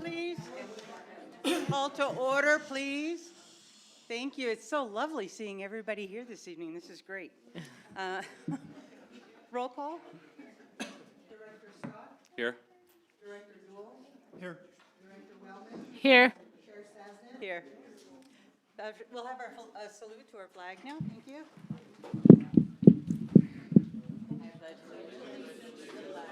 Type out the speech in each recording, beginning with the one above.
please. Call to order, please. Thank you. It's so lovely seeing everybody here this evening. This is great. Uh, Roll call. Director Scott. Here. Director Jewell. Here. Director Wellman. Here. Chair Stasny. Here. We'll have our salute to our flag now. Thank you. I pledge allegiance to the flag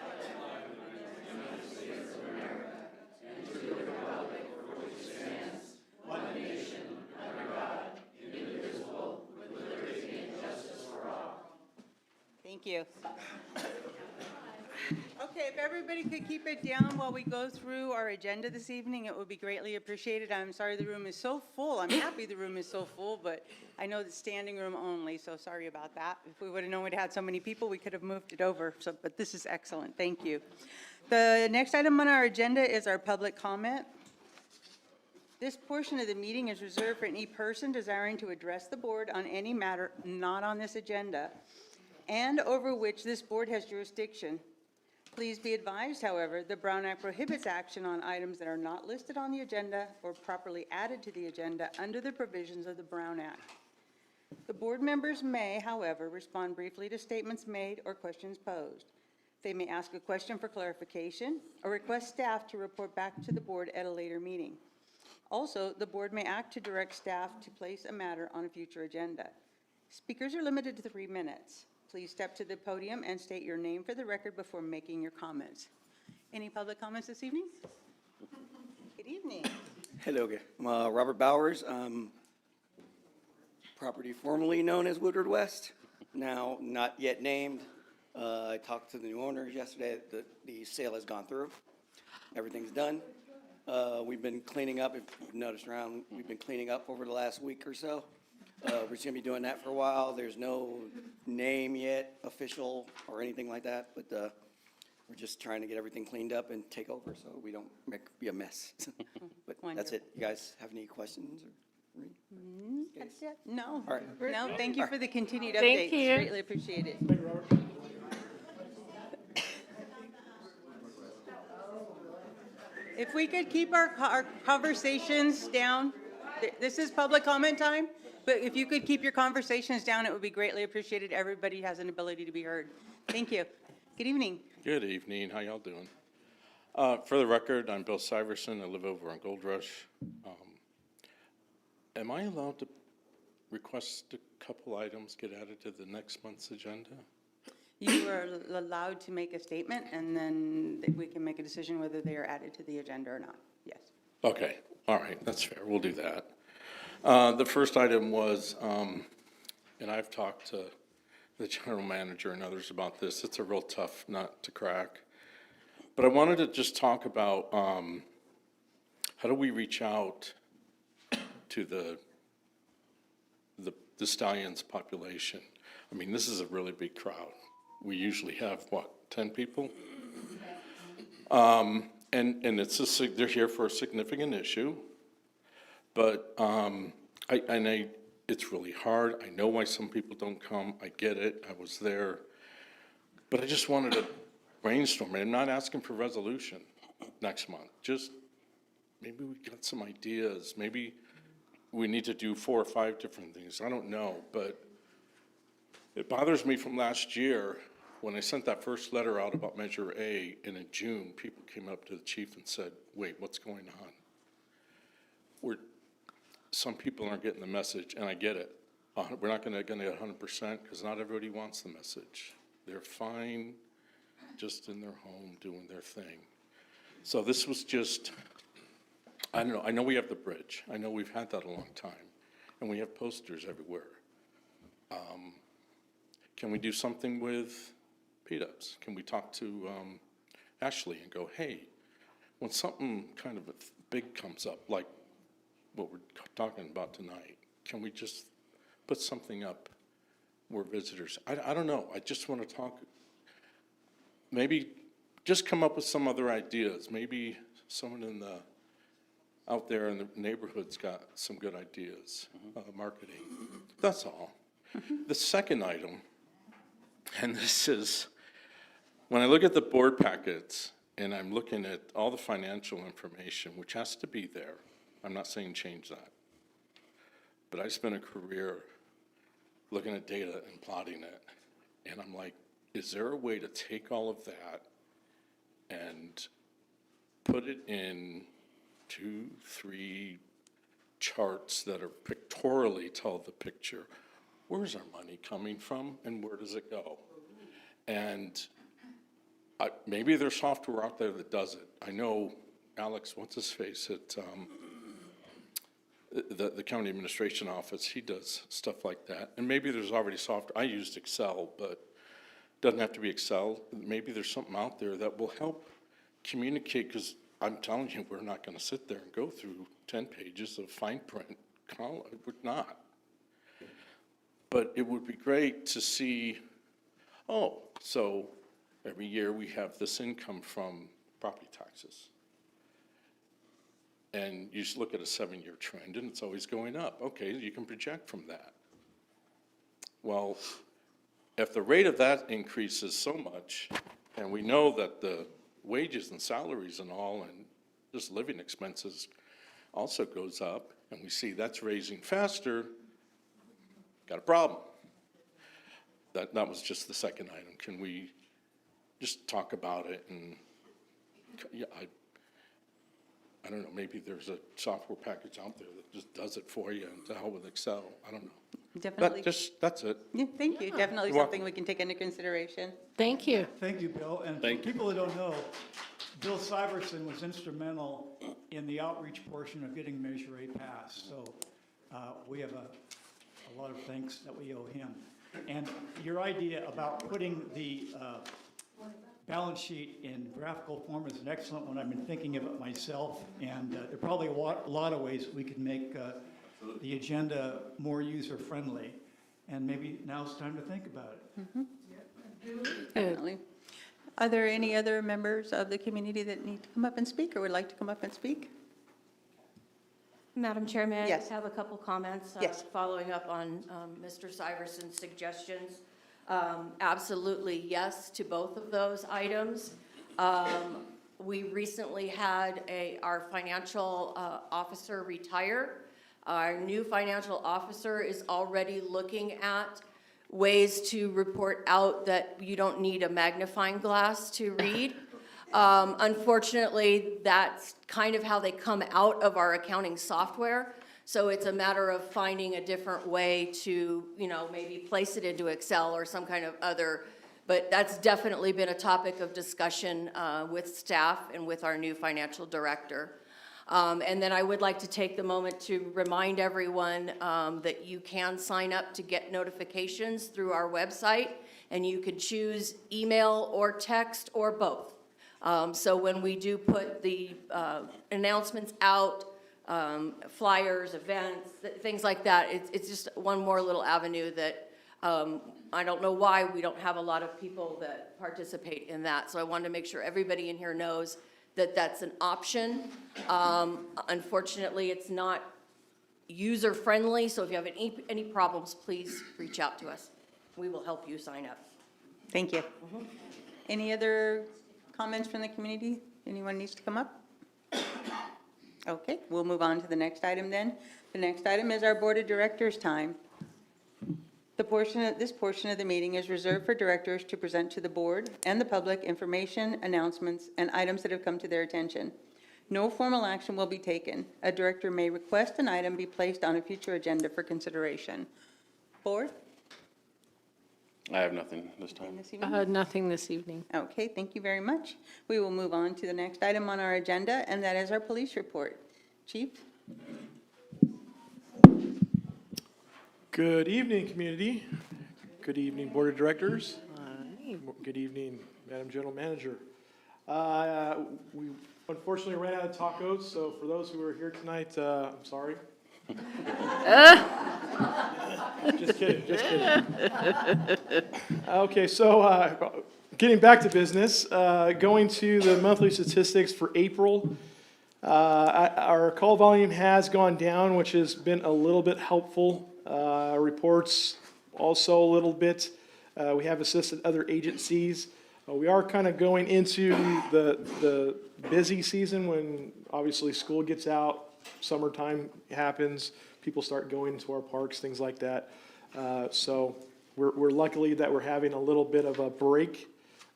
Thank you. Okay, if everybody could keep it down while we go through our agenda this evening, it would be greatly appreciated. I'm sorry the room is so full. I'm happy the room is so full, but I know it's standing room only, so sorry about that. If we would have known we'd had so many people, we could have moved it over. So, but this is excellent. Thank you. The next item on our agenda is our public comment. This portion of the meeting is reserved for any person desiring to address the board on any matter not on this agenda and over which this board has jurisdiction. Please be advised, however, the Brown Act prohibits action on items that are not listed on the agenda or properly added to the agenda under the provisions of the Brown Act. The board members may, however, respond briefly to statements made or questions posed. They may ask a question for clarification or request staff to report back to the board at a later meeting. Also, the board may act to direct staff to place a matter on a future agenda. Speakers are limited to 3 minutes. Please step to the podium and state your name for the record before making your comments. Any public comments this evening? Good evening. Hello, I'm Robert Bowers. Property formerly known as Woodward West, now not yet named. I talked to the new owners yesterday. The sale has gone through. Everything's done. We've been cleaning up. If you've noticed around, we've been cleaning up over the last week or so. We're just gonna be doing that for a while. There's no name yet, official or anything like that, but we're just trying to get everything cleaned up and take over so we don't be a mess. But that's it. You guys have any questions? That's it? No. All right. No, thank you for the continued Thank updates. you. Greatly appreciate it. If we could keep our conversations down, this is public comment time, but if you could keep your conversations down, it would be greatly appreciated. Everybody has an ability to be heard. Thank you. Good evening. Good evening. How y'all doing? For the record, I'm Bill Syverson. I live over on Gold Rush. Am I allowed to request a couple items get added to the next month's agenda? You are allowed to make a statement, and then we can make a decision whether they are added to the agenda or not. Yes. Okay. All right. That's fair. We'll do that. The first item was, and I've talked to the general manager and others about this. It's a real tough nut to crack. But I wanted to just talk about how do we reach out to the Stallions population. I mean, this is a really big crowd. We usually have, what, 10 people? And it's they're here for a significant issue. But it's really hard. I know why some people don't come. I get it. I was there. But I just wanted to brainstorm. I'm not asking for resolution next month. Just maybe we got some ideas. Maybe we need to do 4 or 5 different things. I don't know. But it bothers me from last year when I sent that first letter out about Measure A, and in June, people came up to the chief and said, wait, what's going on? Some people aren't getting the message, and I get it. We're not going to get 100% because not everybody wants the message. They're fine just in their home doing their thing. So this was just, I don't know. I know we have the bridge. I know we've had that a long time, and we have posters everywhere. Can we do something with P-Dubs? Can we talk to Ashley and go, hey, when something kind of big comes up, like what we're talking about tonight, can we just put something up where visitors, I don't know, I just want to talk, maybe just come up with some other ideas. Maybe someone out there in the neighborhood's got some good ideas, marketing. That's all. The second item, and this is, when I look at the board packets, and I'm looking at all the financial information, which has to be there. I'm not saying change that. But I spent a career looking at data and plotting it. And I'm like, is there a way to take all of that and put it in 2, 3 charts that are pictorially tell the picture? Where's our money coming from and where does it go? And maybe there's software out there that does it. I know Alex, what's his face, at the county administration office, he does stuff like that. And maybe there's already software. I used Excel, but it doesn't have to be Excel. Maybe there's something out there that will help communicate, because I'm telling you, we're not going to sit there and go through 10 pages of fine print. We're not. But it would be great to see, oh, so every year we have this income from property taxes. And you just look at a 7-year trend, and it's always going up. Okay, you can project from that. Well, if the rate of that increases so much, and we know that the wages and salaries and all, and just living expenses also goes up, and we see that's raising faster, got a problem. That was just the second item. Can we just talk about it? And yeah, I don't know, maybe there's a software package out there that just does it for you, and to hell with Excel, I don't know. Definitely. That's it. Yeah, thank you. Definitely You're welcome. something we can take into consideration. Thank you. Thank you, Bill. And for Thank you. people that don't know, Bill Syverson was instrumental in the outreach portion of getting Measure A passed. So we have a lot of thanks that we owe him. And your idea about putting the balance sheet in graphical form is an excellent one. I've been thinking of it myself, and there are probably a lot of ways we could make the agenda more user-friendly. And maybe now's time to think about it. Definitely. Are there any other members of the community that need to come up and speak or would like to come up and speak? Madam Chair, may I Yes. just have a couple comments? Yes. Following up on Mr. Syverson's suggestions. Absolutely yes to both of those items. We recently had our financial officer retire. Our new financial officer is already looking at ways to report out that you don't need a magnifying glass to read. Unfortunately, that's kind of how they come out of our accounting software. So it's a matter of finding a different way to, maybe place it into Excel or some kind of other, but that's definitely been a topic of discussion with staff and with our new financial director. And then I would like to take the moment to remind everyone that you can sign up to get notifications through our website, and you can choose email or text or both. So when we do put the announcements out, flyers, events, things like that, it's just one more little avenue that I don't know why we don't have a lot of people that participate in that. So I wanted to make sure everybody in here knows that that's an option. Unfortunately, it's not user-friendly, so if you have any problems, please reach out to us. We will help you sign up. Thank you. Any other comments from the community? Anyone needs to come up? Okay, we'll move on to the next item then. The next item is our Board of Directors time. This portion of the meeting is reserved for directors to present to the board and the public information, announcements, and items that have come to their attention. No formal action will be taken. A director may request an item be placed on a future agenda for consideration. Board? I have nothing this time. This evening? Nothing this evening. Okay, thank you very much. We will move on to the next item on our agenda, and that is our police report. Chief? Good evening, community. Good evening, Board of Directors. Good evening, Madam General Manager. We unfortunately ran out of tacos, so for those who are here tonight, I'm sorry. Just kidding, just kidding. Okay, so getting back to business, going to the monthly statistics for April. Our call volume has gone down, which has been a little bit helpful. Reports also a little bit. We have assisted other agencies, We are kind of going into the busy season when obviously school gets out, summertime happens, people start going to our parks, things like that. So we're luckily that we're having a little bit of a break.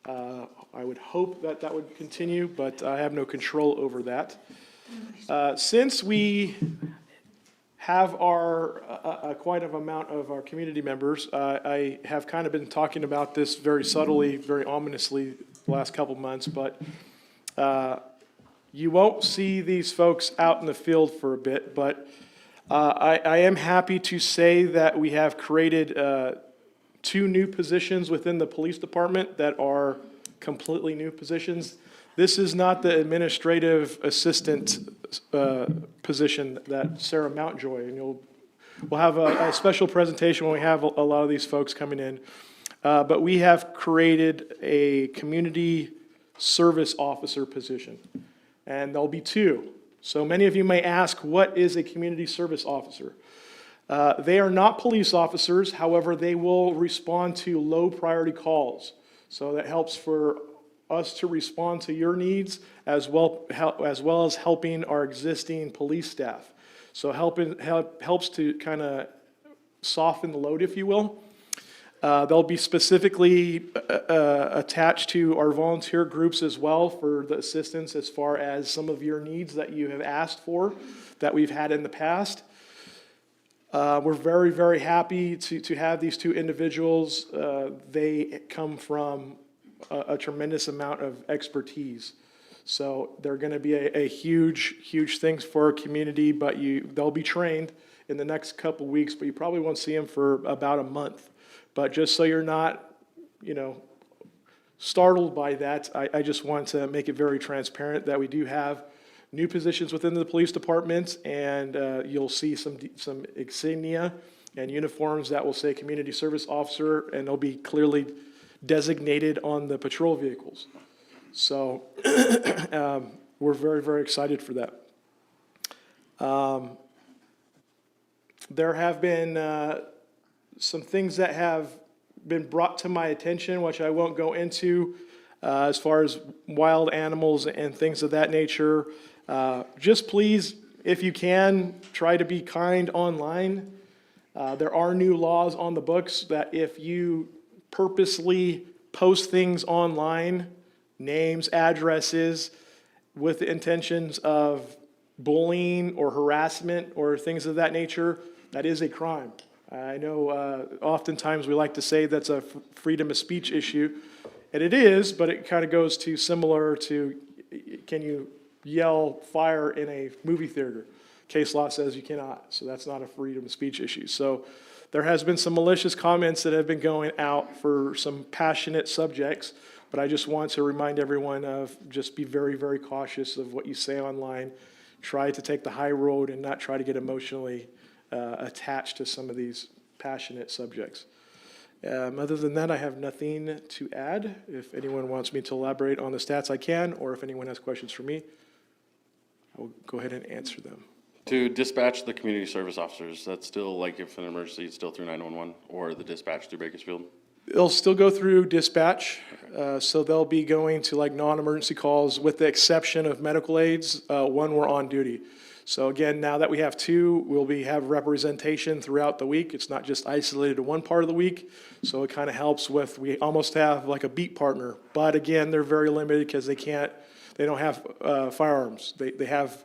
I would hope that that would continue, but I have no control over that. Since we have quite an amount of our community members, I have kind of been talking about this very subtly, very ominously the last couple months, but you won't see these folks out in the field for a bit, but I am happy to say that we have created 2 new positions within the police department that are completely new positions. This is not the administrative assistant position that Sarah Mountjoy, and we'll have a special presentation when we have a lot of these folks coming in. But we have created a community service officer position, and there'll be 2. So many of you may ask, what is a community service officer? They are not police officers, however, they will respond to low priority calls. So that helps for us to respond to your needs as well as helping our existing police staff. So helps to kind of soften the load, if you will. They'll be specifically attached to our volunteer groups as well for the assistance as far as some of your needs that you have asked for that we've had in the past. We're very, very happy to have these 2 individuals. They come from a tremendous amount of expertise. So they're going to be a huge, huge things for our community, but they'll be trained in the next couple weeks, but you probably won't see them for about a month. But just so you're not, startled by that, I just want to make it very transparent that we do have new positions within the police department, and you'll see some insignia and uniforms that will say community service officer, and they'll be clearly designated on the patrol vehicles. So we're very, very excited for that. There have been some things that have been brought to my attention, which I won't go into, as far as wild animals and things of that nature. Just please, if you can, try to be kind online. There are new laws on the books that if you purposely post things online, names, addresses, with the intentions of bullying or harassment or things of that nature, that is a crime. I know oftentimes we like to say that's a freedom of speech issue, and it is, but it kind of goes to similar to, can you yell fire in a movie theater? Case law says you cannot, so that's not a freedom of speech issue. So there has been some malicious comments that have been going out for some passionate subjects, but I just want to remind everyone of just be very, very cautious of what you say online. Try to take the high road and not try to get emotionally attached to some of these passionate subjects. Other than that, I have nothing to add. If anyone wants me to elaborate on the stats, I can, or if anyone has questions for me, I will go ahead and answer them. To dispatch the community service officers, that's still like if an emergency, it's still through 911 or the dispatch through Bakersfield? It'll still go through dispatch, so they'll be going to like non-emergency calls with the exception of medical aids when we're on duty. So again, now that we have 2, we'll have representation throughout the week. It's not just isolated to one part of the week, so it kind of helps with, we almost have like a beat partner. But again, they're very limited because they don't have firearms. They have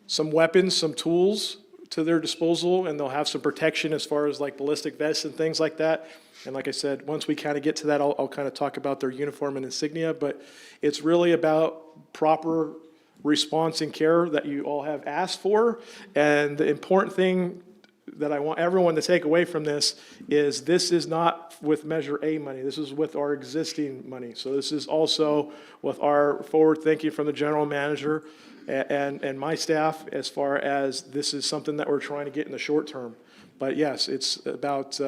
some weapons, some tools to their disposal, and they'll have some protection as far as like ballistic vests and things like that. And like I said, once we kind of get to that, I'll kind of talk about their uniform and insignia, but it's really about proper response and care that you all have asked for. And the important thing that I want everyone to take away from this is not with Measure A money. This is with our existing money. So this is also with our forward thinking from the general manager and my staff as far as this is something that we're trying to get in the short term. But yes, it's about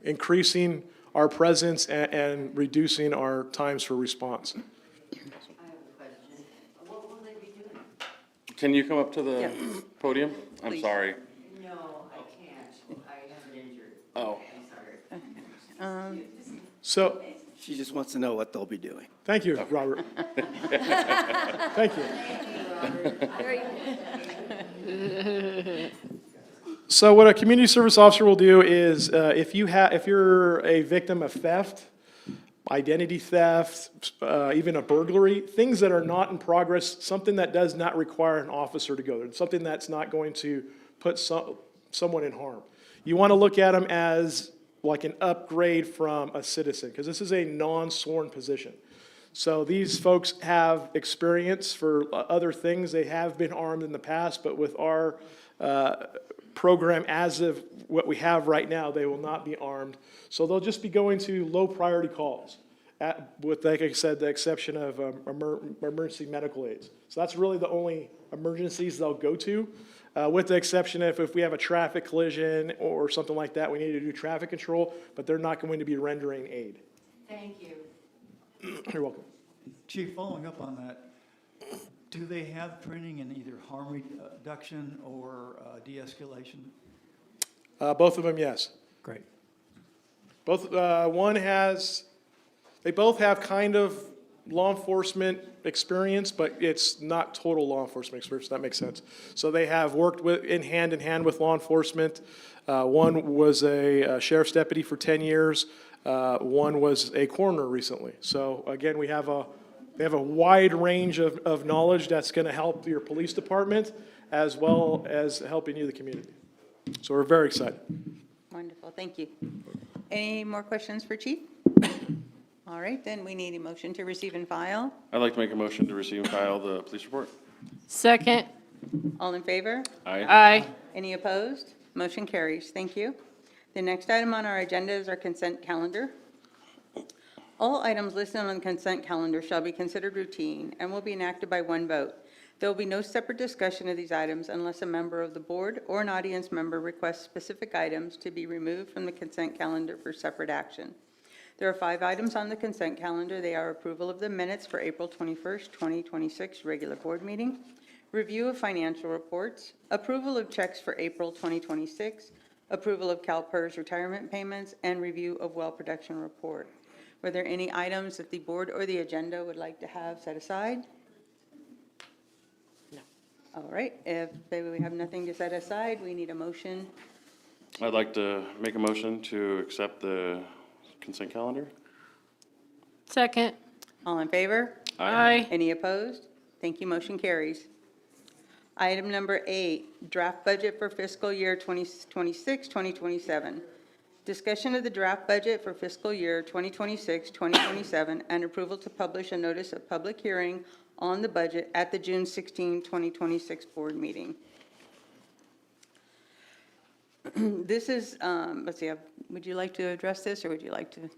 increasing our presence and reducing our times for response. I have a question. What will they be doing? Can you come up to the Yeah. podium? I'm Please. sorry. No, I can't. I have an injury. Oh. I'm sorry. So She just wants to know what they'll be doing. Thank you, Robert. Thank you. So what a community service officer will do is, if you're a victim of theft, identity theft, even a burglary, things that are not in progress, something that does not require an officer to go there, something that's not going to put someone in harm. You want to look at them as like an upgrade from a citizen, because this is a non-sworn position. So these folks have experience for other things. They have been armed in the past, but with our program as of what we have right now, they will not be armed. So they'll just be going to low priority calls with, like I said, the exception of emergency medical aids. So that's really the only emergencies they'll go to, with the exception of if we have a traffic collision or something like that, we need to do traffic control, but they're not going to be rendering aid. Thank you. You're welcome. Chief, following up on that, do they have training in either harm reduction or de-escalation? Both of them, yes. Great. Both, they both have kind of law enforcement experience, but it's not total law enforcement experience, if that makes sense. So they have worked in hand with law enforcement. One was a sheriff's deputy for 10 years. One was a coroner recently. So again, they have a wide range of knowledge that's going to help your police department as well as helping you, the community. So we're very excited. Wonderful, thank you. Any more questions for Chief? All right, then we need a motion to receive and file. I'd like to make a motion to receive and file the police report. Second. All in favor? Aye. Aye. Any opposed? Motion carries. Thank you. The next item on our agenda is our consent calendar. All items listed on the consent calendar shall be considered routine and will be enacted by one vote. There will be no separate discussion of these items unless a member of the board or an audience member requests specific items to be removed from the consent calendar for separate action. There are 5 items on the consent calendar. They are approval of the minutes for April 21st, 2026 regular board meeting, review of financial reports, approval of checks for April 2026, approval of CalPERS retirement payments, and review of well production report. Were there any items that the board or the agenda would like to have set aside? No. All right, if we have nothing to set aside, we need a motion. I'd like to make a motion to accept the consent calendar. Second. All in favor? Aye. Any opposed? Thank you, motion carries. Item number 8, draft budget for fiscal year 2026, 2027. Discussion of the draft budget for fiscal year 2026, 2027, and approval to publish a notice of public hearing on the budget at the June 16, 2026 board meeting. This is, let's see, would you like to address this, or would you like to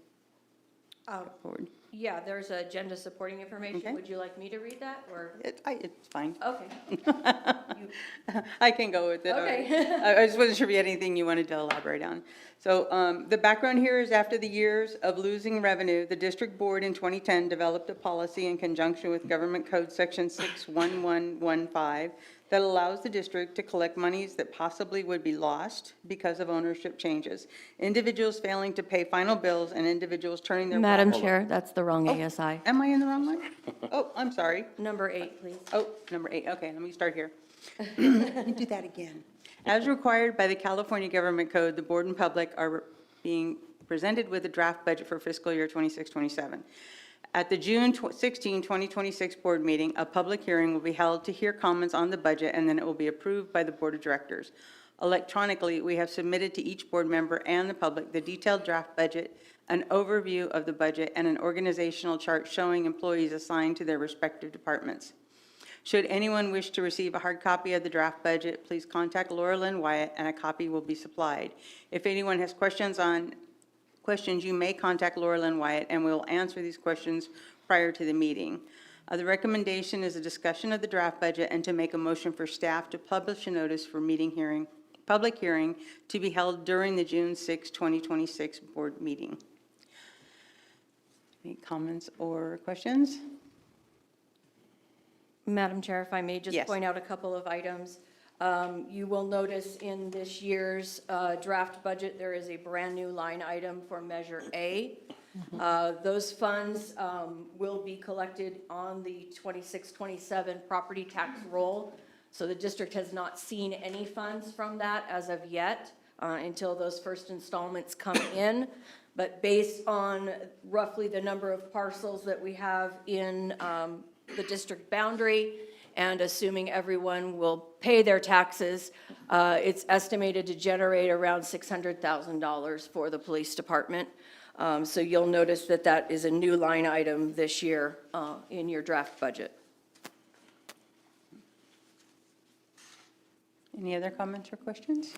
go forward? Yeah, there's agenda supporting information. Okay. Would you like me to read that, or? It's fine. Okay. I can go with it. Okay. I just wasn't sure if you had anything you wanted to elaborate on. So the background here is after the years of losing revenue, the district board in 2010 developed a policy in conjunction with Government Code Section 61115 that allows the district to collect monies that possibly would be lost because of ownership changes, individuals failing to pay final bills, and individuals turning their. Madam Chair, that's the wrong ASI. Am I in the wrong one? Oh, I'm sorry. Number 8, please. Oh, number 8, okay, let me start here. Let me do that again. As required by the California Government Code, the board and public are being presented with a draft budget for fiscal year 26-27. At the June 16, 2026 board meeting, a public hearing will be held to hear comments on the budget, and then it will be approved by the board of directors. Electronically, we have submitted to each board member and the public the detailed draft budget, an overview of the budget, and an organizational chart showing employees assigned to their respective departments. Should anyone wish to receive a hard copy of the draft budget, please contact Laura Lynn Wyatt, and a copy will be supplied. If anyone has questions, you may contact Laura Lynn Wyatt, and we will answer these questions prior to the meeting. The recommendation is a discussion of the draft budget and to make a motion for staff to publish a notice for public hearing to be held during the June 6, 2026 board meeting. Any comments or questions? Madam Chair, if I may just Yes. point out a couple of items. You will notice in this year's draft budget, there is a brand-new line item for Measure A. Those funds will be collected on the 26-27 property tax roll. So the district has not seen any funds from that as of yet until those first installments come in. But based on roughly the number of parcels that we have in the district boundary, and assuming everyone will pay their taxes, it's estimated to generate around $600,000 for the police department. So you'll notice that that is a new line item this year in your draft budget. Any other comments or questions?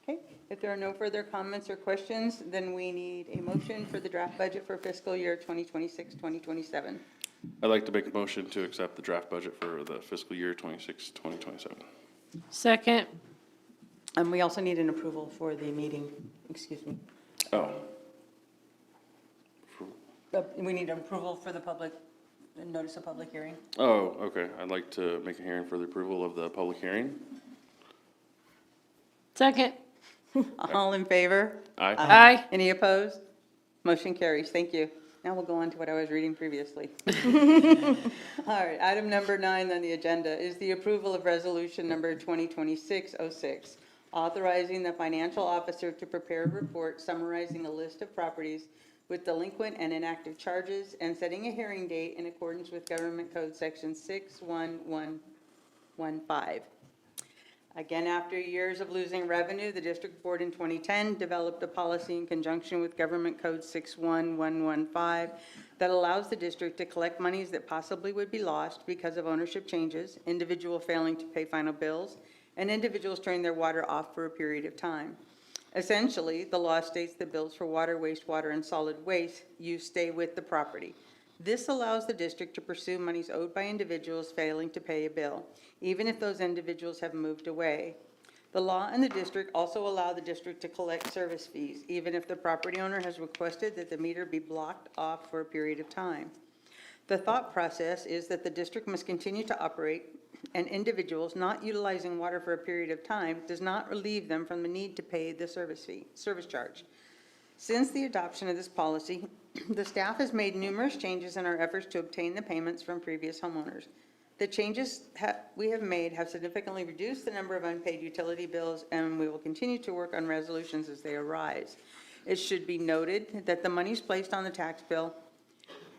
Okay, if there are no further comments or questions, then we need a motion for the draft budget for fiscal year 2026, 2027. I'd like to make a motion to accept the draft budget for the fiscal year 26, 2027. Second. And we also need an approval for the meeting, excuse me. Oh, We need approval for the public, the notice of public hearing. oh, okay. I'd like to make a hearing for the approval of the public hearing. Second. All in favor? Aye. Aye. Any opposed? Motion carries. Thank you. Now we'll go on to what I was reading previously. All right, item number 9 on the agenda is the approval of resolution number 2026-06, authorizing the financial officer to prepare a report summarizing a list of properties with delinquent and inactive charges and setting a hearing date in accordance with Government Code Section 61115. Again, after years of losing revenue, the district board in 2010 developed a policy in conjunction with Government Code 61115 that allows the district to collect monies that possibly would be lost because of ownership changes, individual failing to pay final bills, and individuals turning their water off for a period of time. Essentially, the law states that bills for water, wastewater, and solid waste use stay with the property. This allows the district to pursue monies owed by individuals failing to pay a bill, even if those individuals have moved away. The law and the district also allow the district to collect service fees, even if the property owner has requested that the meter be blocked off for a period of time. The thought process is that the district must continue to operate, and individuals not utilizing water for a period of time does not relieve them from the need to pay the service charge. Since the adoption of this policy, the staff has made numerous changes in our efforts to obtain the payments from previous homeowners. The changes we have made have significantly reduced the number of unpaid utility bills, and we will continue to work on resolutions as they arise. It should be noted that the monies placed on the tax bill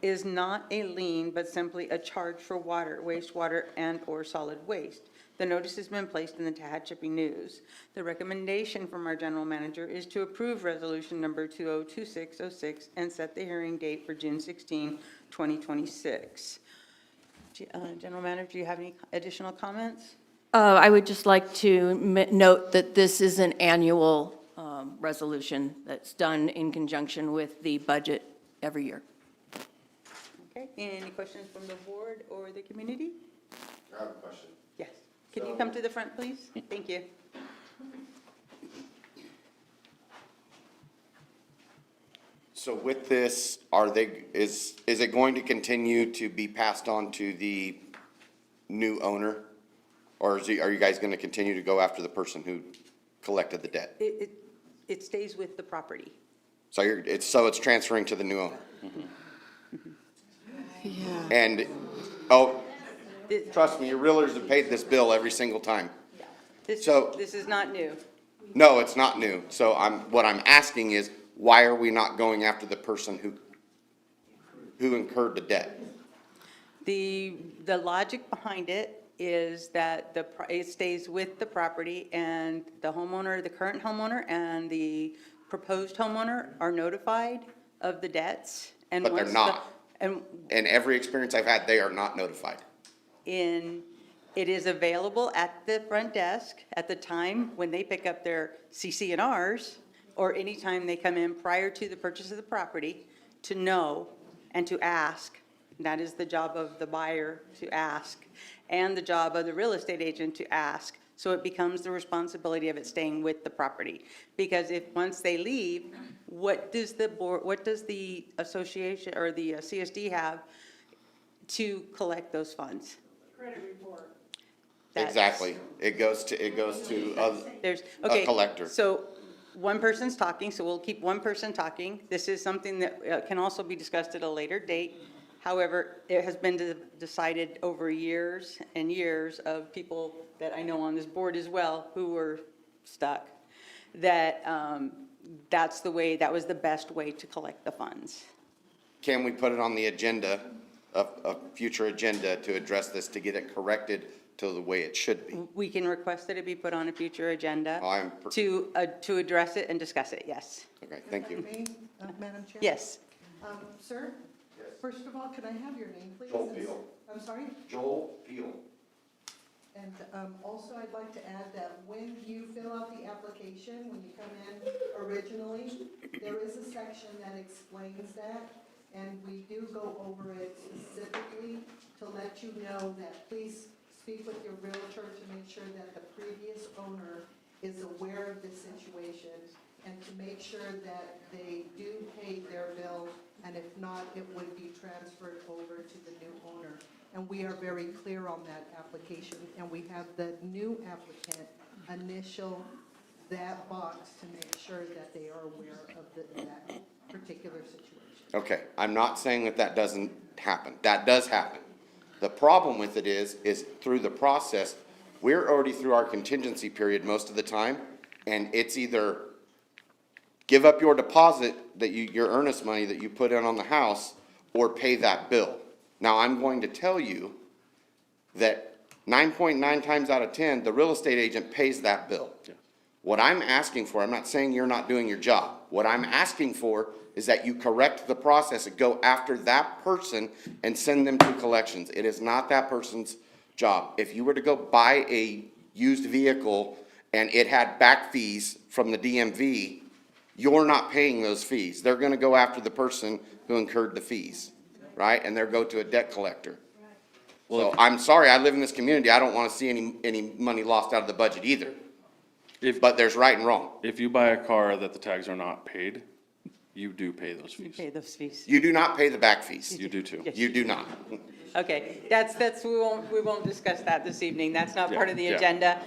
is not a lien, but simply a charge for water, wastewater, and/or solid waste. The notice has been placed in the Tehachapi News. The recommendation from our general manager is to approve resolution number 202606 and set the hearing date for June 16, 2026. General manager, do you have any additional comments? I would just like to note that this is an annual resolution that's done in conjunction with the budget every year. Okay, any questions from the board or the community? I have a question. Yes. Can you come to the front, please? Thank you. So with this, is it going to continue to be passed on to the new owner? Or are you guys gonna continue to go after the person who collected the debt? It stays with the property. So it's transferring to the new owner? And, trust me, your realtors have paid this bill every single time. This So- is not new. No, it's not new. So what I'm asking is, why are we not going after the person who incurred the debt? The logic behind it is that it stays with the property, and the homeowner, the current homeowner and the proposed homeowner are notified of the debts. And But they're once not. And In every experience I've had, they are not notified. it is available at the front desk at the time when they pick up their CC&Rs, or anytime they come in prior to the purchase of the property, to know and to ask. That is the job of the buyer, to ask, and the job of the real estate agent to ask. So it becomes the responsibility of it staying with the property. Because once they leave, what does the board, what does the association or the CSD have to collect those funds? Credit report. Exactly. It goes to There's, a okay. collector. So one person's talking, so we'll keep one person talking. This is something that can also be discussed at a later date. However, it has been decided over years and years of people that I know on this board as well who were stuck, that that was the best way to collect the funds. Can we put it on the agenda, a future agenda to address this, to get it corrected to the way it should be? We can request that it be put on a future agenda I'm per- to address it and discuss it, yes. Okay, thank you. Me, Madam Chair? Yes. Sir? First of all, can I have your name, please? Joel Peel. I'm sorry? Joel Peel. And also, I'd like to add that when you fill out the application, when you come in originally, there is a section that explains that, and we do go over it specifically to let you know that please speak with your realtor to make sure that the previous owner is aware of the situation, and to make sure that they do pay their bill, and if not, it would be transferred over to the new owner. And we are very clear on that application, and we have the new applicant initial that box to make sure that they are aware of that particular situation. Okay, I'm not saying that that doesn't happen. That does happen. The problem with it is through the process, we're already through our contingency period most of the time, and it's either give up your deposit that your earnest money that you put in on the house, or pay that bill. Now, I'm going to tell you that 9.9 times out of 10, the real estate agent pays that bill. What I'm asking for, I'm not saying you're not doing your job. What I'm asking for is that you correct the process and go after that person and send them to collections. It is not that person's job. If you were to go buy a used vehicle and it had back fees from the DMV, you're not paying those fees. They're gonna go after the person who incurred the fees, right? And they'll go to a debt collector. So I'm sorry, I live in this community, I don't wanna see any money lost out of the budget either. But there's right and wrong. If you buy a car that the tags are not paid, you do pay those fees. Pay those fees. You do not pay the back fees. You do too. Yes. You do not. Okay, we won't discuss that this evening. That's not part of the Yeah. agenda.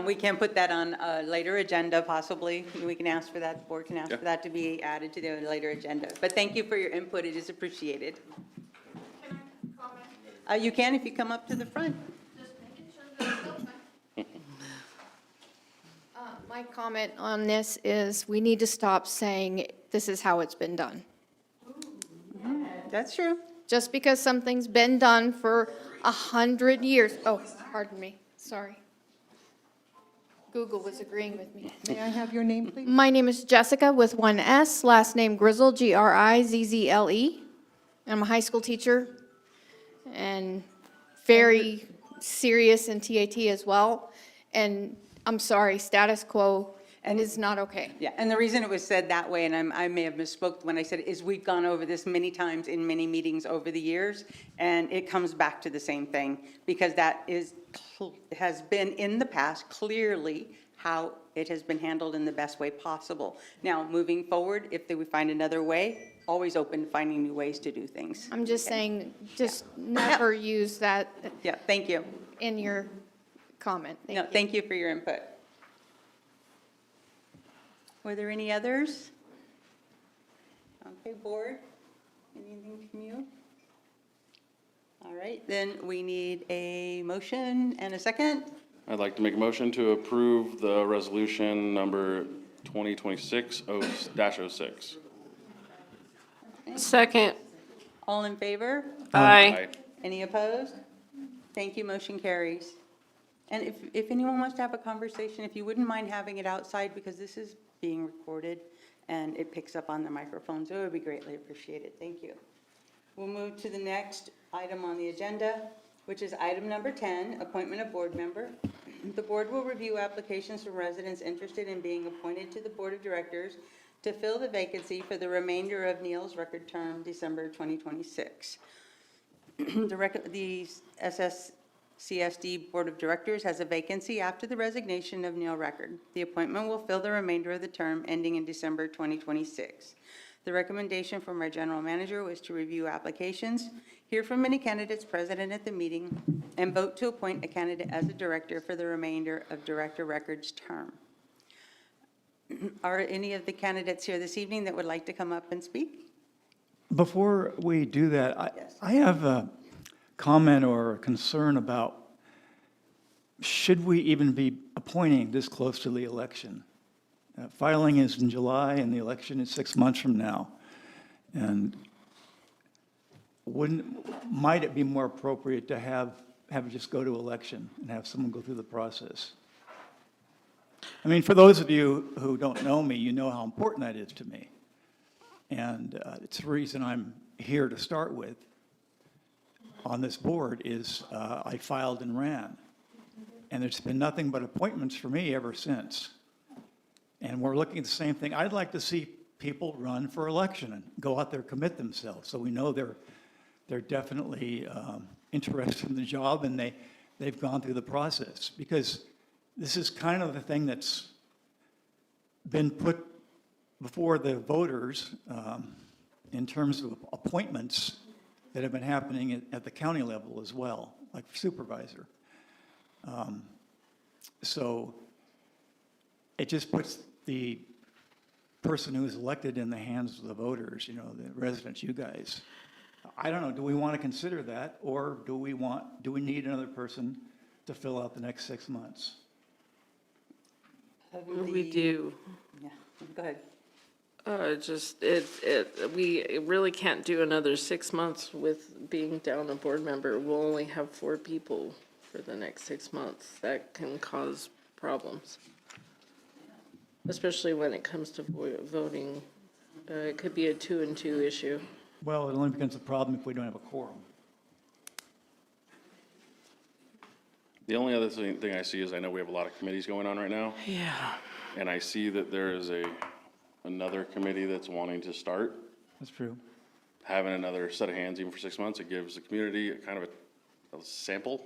We can put that on a later agenda possibly. We can ask for that, the board can ask for that to be added to the later agenda. But thank you for your input, it is appreciated. Can I comment? You can if you come up to the front. Just making sure that it's still fine. My comment on this is we need to stop saying this is how it's been done. That's true. Just because something's been done for 100 years, oh, pardon me, sorry. Google was agreeing with me. May I have your name, please? My name is Jessica with one S, last name Grizzle, Grizzle. I'm a high school teacher and very serious in TAT as well. And I'm sorry, status quo is not okay. Yeah, and the reason it was said that way, and I may have misspoke when I said it, is we've gone over this many times in many meetings over the years, and it comes back to the same thing, because that has been in the past clearly how it has been handled in the best way possible. Now, moving forward, if we find another way, always open to finding new ways to do things. I'm just saying, just never use that Yeah, thank you. in your comment. No, thank you for your input. Were there any others? Okay, board, anything from you? All right, then we need a motion and a second. I'd like to make a motion to approve the resolution number 2026-06. Second. All in favor? Aye. Any opposed? Thank you, motion carries. And if anyone wants to have a conversation, if you wouldn't mind having it outside, because this is being recorded and it picks up on the microphone, so it would be greatly appreciated. Thank you. We'll move to the next item on the agenda, which is item number 10, appointment of board member. The board will review applications from residents interested in being appointed to the board of directors to fill the vacancy for the remainder of Neil's record term, December 2026. The SSCSD Board of Directors has a vacancy after the resignation of Neil Record. The appointment will fill the remainder of the term ending in December 2026. The recommendation from our general manager was to review applications, hear from any candidates present at the meeting, and vote to appoint a candidate as a director for the remainder of Director Record's term. Are any of the candidates here this evening that would like to come up and speak? Before we do that, Yes. I have a comment or a concern about, should we even be appointing this close to the election? Filing is in July and the election is 6 months from now. And might it be more appropriate to have it just go to election and have someone go through the process? I mean, for those of you who don't know me, you know how important that is to me. And it's the reason I'm here to start with on this board is I filed and ran. And there's been nothing but appointments for me ever since. And we're looking at the same thing. I'd like to see people run for election and go out there, commit themselves, so we know they're definitely interested in the job and they've gone through the process. Because this is kind of the thing that's been put before the voters in terms of appointments that have been happening at the county level as well, like supervisor. So it just puts the person who is elected in the hands of the voters, you know, the residents, you guys. I don't know, do we want to consider that, or do we need another person to fill out the next 6 months? We do. Yeah, go ahead. We really can't do another 6 months with being down a board member. We'll only have 4 people for the next 6 months. That can cause problems. Especially when it comes to voting. It could be a 2-and-2 issue. Well, it only becomes a problem if we don't have a quorum. The only other thing I see is I know we have a lot of committees going on right now, Yeah. and I see that there is another committee that's wanting to start. That's true. Having another set of hands even for 6 months, it gives the community a kind of a sample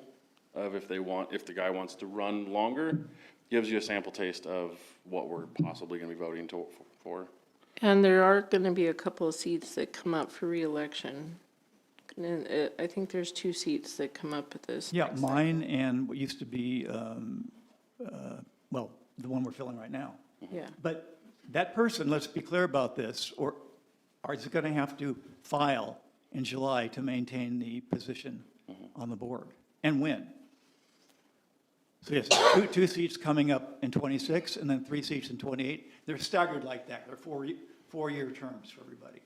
of if the guy wants to run longer, gives you a sample taste of what we're possibly gonna be voting for. And there are going to be a couple of seats that come up for reelection. And I think there's 2 seats that come up at this. Yeah, next mine and what used to be, well, the one we're filling right now. cycle. Yeah. But that person, let's be clear about this, or is going to have to file in July to maintain the position on the board and win. So yes, two seats coming up in 26 and then 3 seats in 28. They're staggered like that. They're four-year terms for everybody.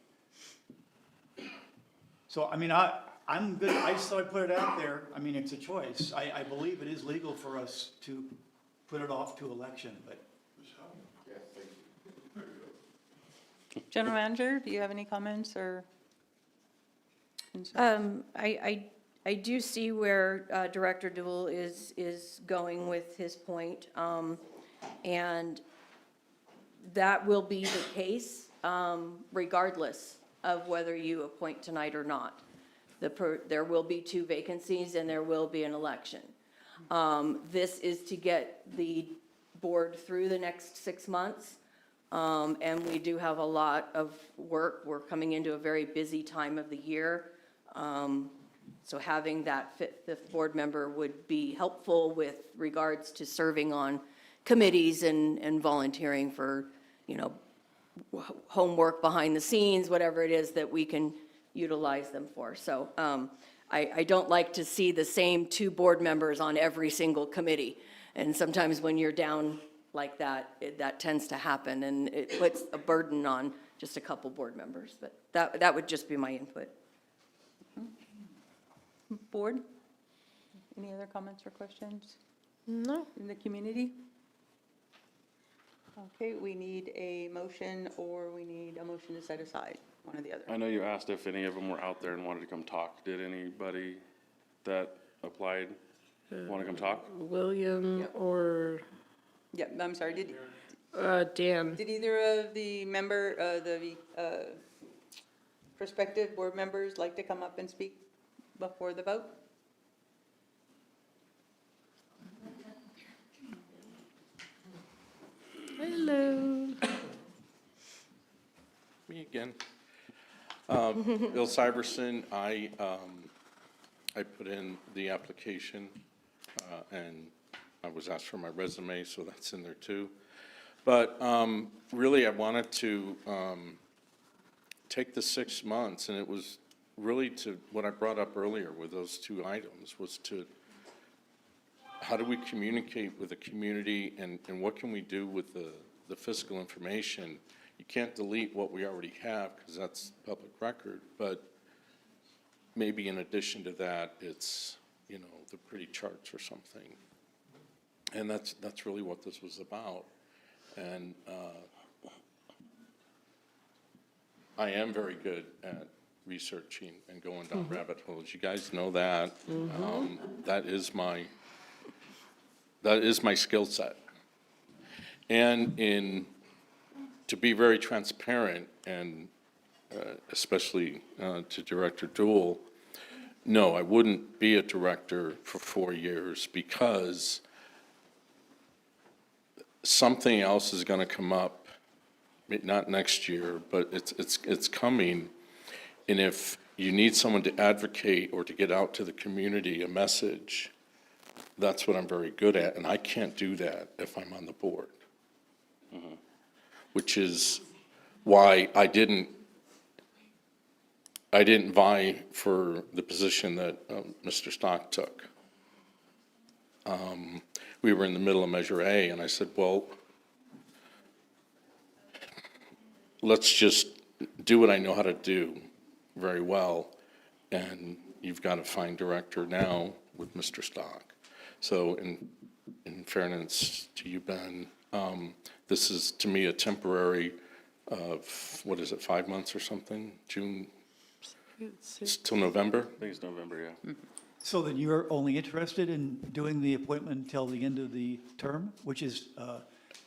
So, I mean, I'm good. I just thought I'd put it out there. I mean, it's a choice. I believe it is legal for us to put it off to election, but General Manager, do you have any comments or concerns? I do see where Director Duell is going with his point. And that will be the case regardless of whether you appoint tonight or not. There will be 2 vacancies and there will be an election. This is to get the board through the next 6 months. And we do have a lot of work. We're coming into a very busy time of the year. So having that 5th board member would be helpful with regards to serving on committees and volunteering for, you know, homework behind the scenes, whatever it is that we can utilize them for. So I don't like to see the same 2 board members on every single committee. And sometimes when you're down like that, that tends to happen, and it puts a burden on just a couple board members. But that would just be my input. Board? Any other comments or questions No. in the community? Okay, we need a motion or we need a motion to set aside, one or the other. I know you asked if any of them were out there and wanted to come talk. Did anybody that applied want to come talk? William or Yeah, I'm sorry, did Dan. either of the prospective board members like to come up and speak before the vote? Hello. Me again. Bill Syverson, I put in the application, and I was asked for my resume, so that's in there too. But really, I wanted to take the 6 months, and it was really to, what I brought up earlier with those two items, was to, how do we communicate with the community, and what can we do with the fiscal information? You can't delete what we already have, because that's public record, but maybe in addition to that, it's, you know, the pretty charts or something. And that's really what this was about. And I am very good at researching and going down rabbit holes. You guys know that. That is my skill set. And to be very transparent, and especially to Director Dool, no, I wouldn't be a director for 4 years, because something else is going to come up, not next year, but it's coming. And if you need someone to advocate or to get out to the community a message, that's what I'm very good at, and I can't do that if I'm on the board. Which is why I didn't vie for the position that Mr. Stock took. We were in the middle of Measure A, and I said, well, let's just do what I know how to do very well, and you've got to find director now with Mr. Stock. So in fairness to you, Ben, this is, to me, a temporary of, what is it, 5 months or something? June, it's till November? I think it's November, yeah. So then you're only interested in doing the appointment until the end of the term, which is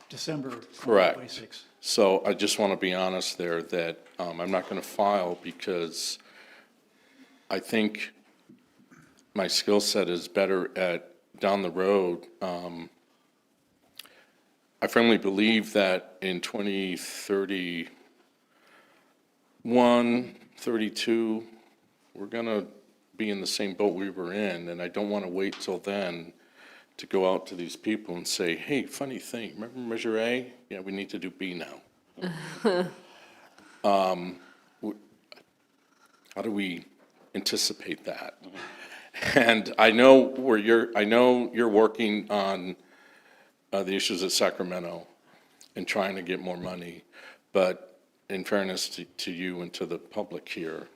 December Correct. 26? So I just want to be honest there that I'm not going to file, because I think my skill set is better at down the road. I firmly believe that in 2031, 32, we're going to be in the same boat we were in, and I don't want to wait till then to go out to these people and say, hey, funny thing, remember Measure A? Yeah, we need to do B now. How do we anticipate that? And I know you're working on the issues at Sacramento and trying to get more money, but in fairness to you and to the public here,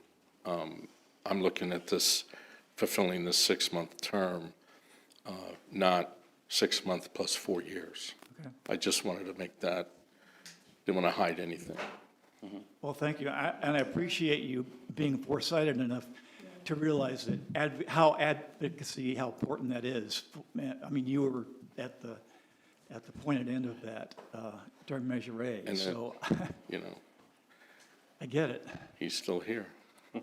I'm looking at this, fulfilling this 6-month term, not 6 months plus 4 years. Okay. I just wanted to make that, didn't want to hide anything. Well, thank you, and I appreciate you being foresighted enough to realize that how important that is. I mean, you were at the pointed end of that during Measure A, And so You know, I get it. he's still here. Of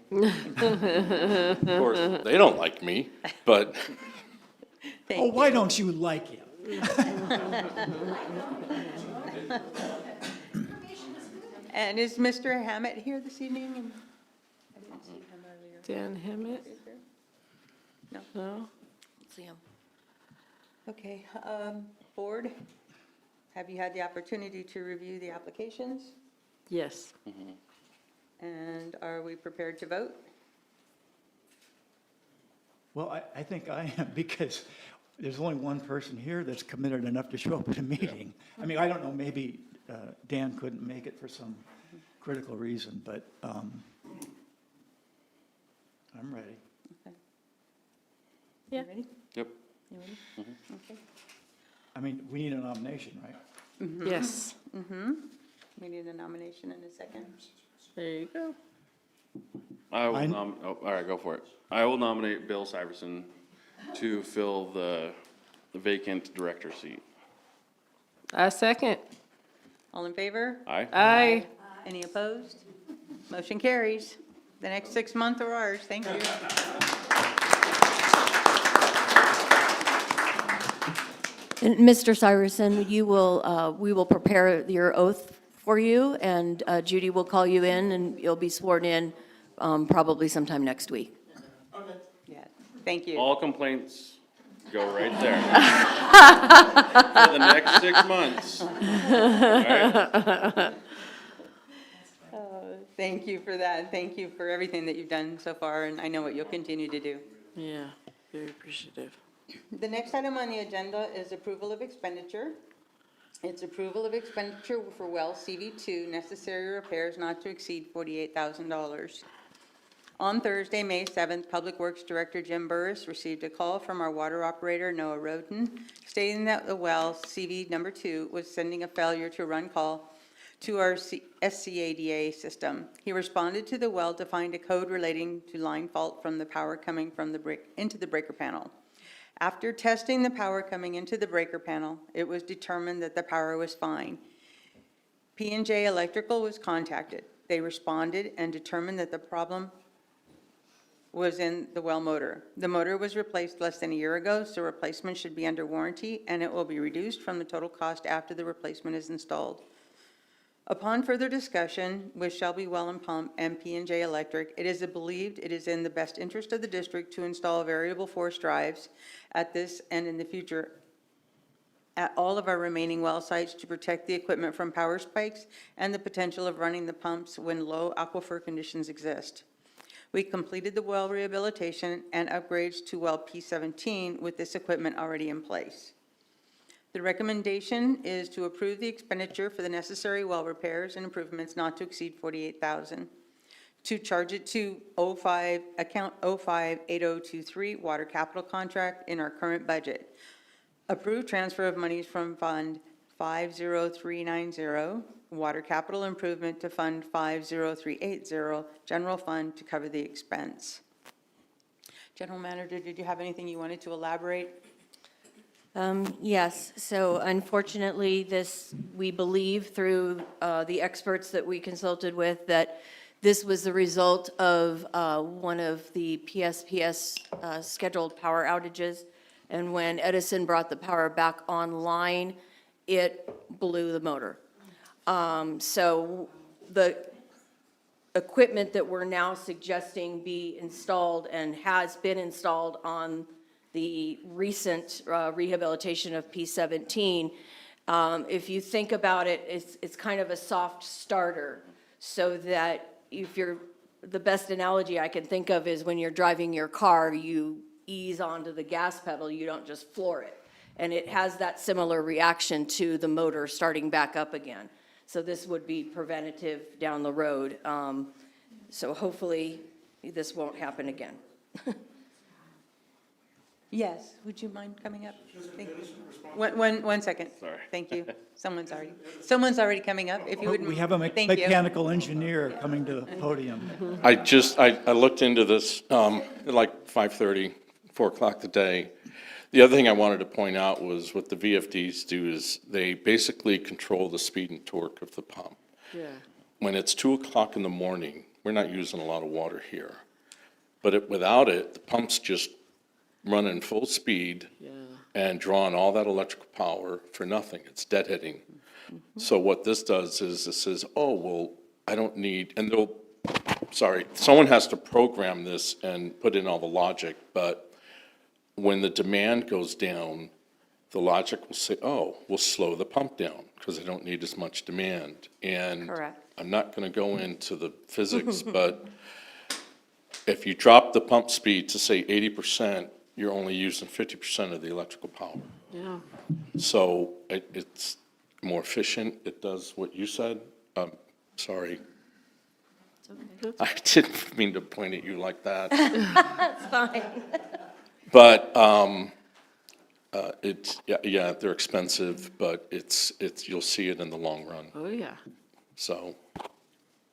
course, they don't like me, but Oh, why don't you like him? And is Mr. Hammett here this evening? I didn't see him earlier. Dan Hammett? No? See him. Okay, board, have you had the opportunity to review the applications? Yes. And are we prepared to vote? Well, I think I am, because there's only one person here that's committed enough to show up at a meeting. I mean, I don't know, maybe Dan couldn't make it for some critical reason, but I'm ready. Okay. Yeah. You ready? Yep. You ready? Okay. I mean, we need a nomination, right? Yes. We need a nomination in a second. There you go. All right, go for it. I will nominate Bill Syverson to fill the vacant director seat. A second. All in favor? Aye? Aye. Any opposed? Motion carries. The next 6 months are ours. Thank you. And Mr. Syverson, we will prepare your oath for you, and Judy will call you in, and you'll be sworn in probably sometime next week. Yeah, thank you. All complaints Go right there. For the next 6 months. All right? Thank you for that, and thank you for everything that you've done so far, and I know what you'll continue to do. Yeah, very appreciative. The next item on the agenda is approval of expenditure. It's approval of expenditure for well CV2, necessary repairs not to exceed $48,000. On Thursday, May 7th, Public Works Director Jim Burris received a call from our water operator, Noah Roden, stating that the well, CV number 2, was sending a failure to run call to our SCADA system. He responded to the well to find a code relating to line fault from the power coming from the into the breaker panel. After testing the power coming into the breaker panel, it was determined that the power was fine. P&J Electrical was contacted. They responded and determined that the problem was in the well motor. The motor was replaced less than a year ago, so replacement should be under warranty, and it will be reduced from the total cost after the replacement is installed. Upon further discussion with Shelby Well and Pump and P&J Electric, it is believed it is in the best interest of the district to install variable force drives at this and in the future at all of our remaining well sites to protect the equipment from power spikes and the potential of running the pumps when low aquifer conditions exist. We completed the well rehabilitation and upgrades to well P17 with this equipment already in place. The recommendation is to approve the expenditure for the necessary well repairs and improvements not to exceed $48,000, to charge it to account 058023 water capital contract in our current budget. Approve transfer of monies from Fund 50390, water capital improvement, to Fund 50380, general fund, to cover the expense. General Manager, did you have anything you wanted to elaborate? Yes, so unfortunately, we believe through the experts that we consulted with, that this was the result of one of the PSPS scheduled power outages. And when Edison brought the power back online, it blew the motor. So the equipment that we're now suggesting be installed and has been installed on the recent rehabilitation of P17, if you think about it, it's kind of a soft starter, so that the best analogy I can think of is when you're driving your car, you ease onto the gas pedal, you don't just floor it. And it has that similar reaction to the motor starting back up again. So this would be preventative down the road. So hopefully this won't happen again. Yes, would you mind coming up? Thank you. One second. Sorry. Thank you. Someone's already coming up, if you wouldn't. We have a Thank you. mechanical engineer coming to the podium. I looked into this, at like 5:30, 4 o'clock today. The other thing I wanted to point out was what the VFDs do is they basically control the speed and torque of the pump. Yeah. When it's 2 o'clock in the morning, we're not using a lot of water here. But without it, the pump's just running full speed and drawing all that electrical power for nothing. It's deadheading. So what this does is it says, oh, well, I don't need, and someone has to program this and put in all the logic, but when the demand goes down, the logic will say, oh, we'll slow the pump down because I don't need as much demand. And Correct. I'm not going to go into the physics, but if you drop the pump speed to say 80%, you're only using 50% of the electrical power. Yeah. So it's more efficient. It does what you said. Sorry. Okay. I didn't mean to point at you like that. That's fine. But yeah, they're expensive, but it's you'll see it in the long run. Oh, yeah. So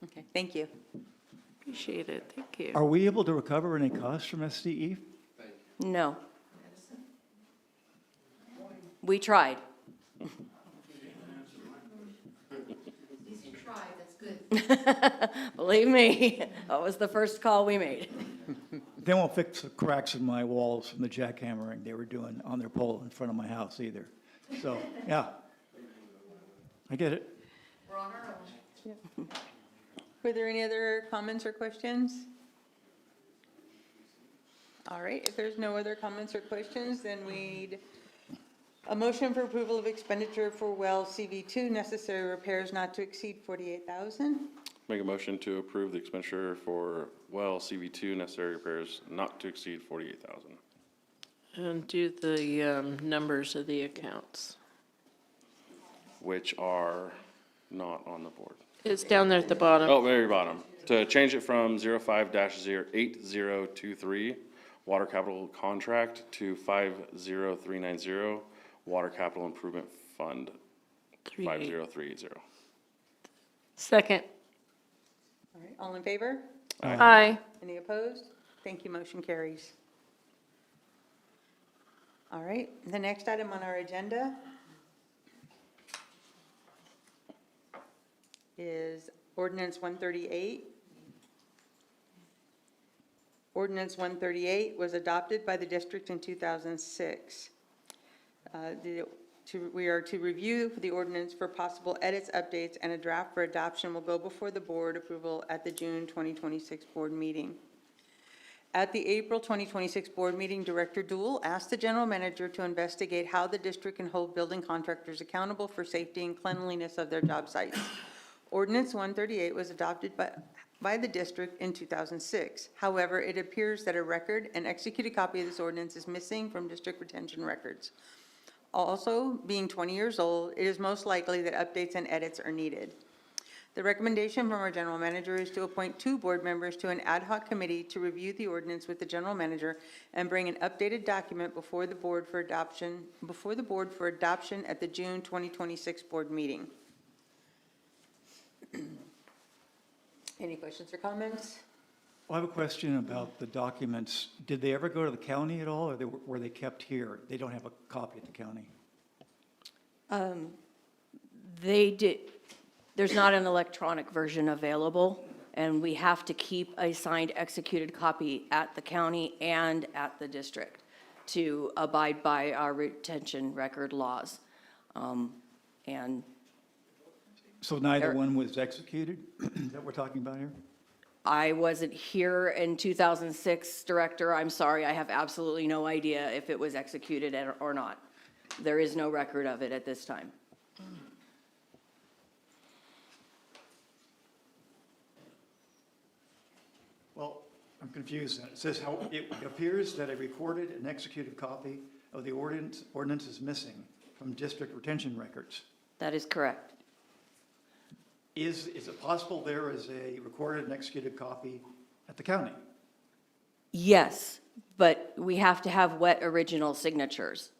Okay, thank you. Appreciate it. Thank you. Are we able to recover any costs from SDE? No. We tried. Believe me, that was the first call we made. They won't fix the cracks in my walls from the jackhammering they were doing on their pole in front of my house either. So, yeah. I get it. Were there any other comments or questions? All right, if there's no other comments or questions, then we'd, a motion for approval of expenditure for well CV2, necessary repairs not to exceed 48,000. Make a motion to approve the expenditure for well CV2 necessary repairs not to exceed 48,000. And do the numbers of the accounts. Which are not on the board. It's down there at the bottom. Oh, very bottom. To change it from 05-8023 water capital contract to 50390 water capital improvement fund 50380. Second. All right, all in favor? Aye. Any opposed? Thank you, motion carries. All right, the next item on our agenda is ordinance 138. Ordinance 138 was adopted by the district in 2006. We are to review the ordinance for possible edits, updates, and a draft for adoption will go before the board approval at the June 2026 board meeting. At the April 2026 board meeting, Director Dool asked the general manager to investigate how the district can hold building contractors accountable for safety and cleanliness of their job sites. Ordinance 138 was adopted by the district in 2006. However, it appears that a record and executed copy of this ordinance is missing from district retention records. Also, being 20 years old, it is most likely that updates and edits are needed. The recommendation from our general manager is to appoint 2 board members to an ad hoc committee to review the ordinance with the general manager and bring an updated document before the board for adoption at the June 2026 board meeting. Any questions or comments? Well, I have a question about the documents. Did they ever go to the county at all, or were they kept here? They don't have a copy at the county? They did, there's not an electronic version available, and we have to keep a signed executed copy at the county and at the district to abide by our retention record laws. And So neither one was executed that we're talking about here? I wasn't here in 2006, Director. I'm sorry, I have absolutely no idea if it was executed or not. There is no record of it at this time. Well, I'm confused. It says how, it appears that a recorded and executed copy of the ordinance is missing from district retention records. That is correct. Is it possible there is a recorded and executed copy at the county? Yes, but we have to have wet original signatures,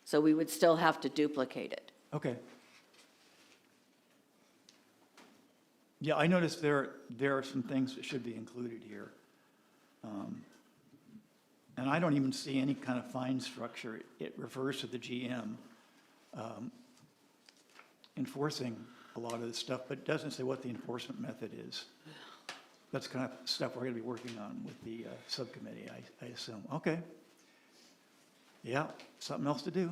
so we would still have to duplicate it. Okay. Yeah, I noticed there are some things that should be included here. And I don't even see any kind of fine structure. It refers to the GM enforcing a lot of this stuff, but it doesn't say what the enforcement method is. That's kind of stuff we're going to be working on with the subcommittee, I assume. Okay. Yeah, something else to do.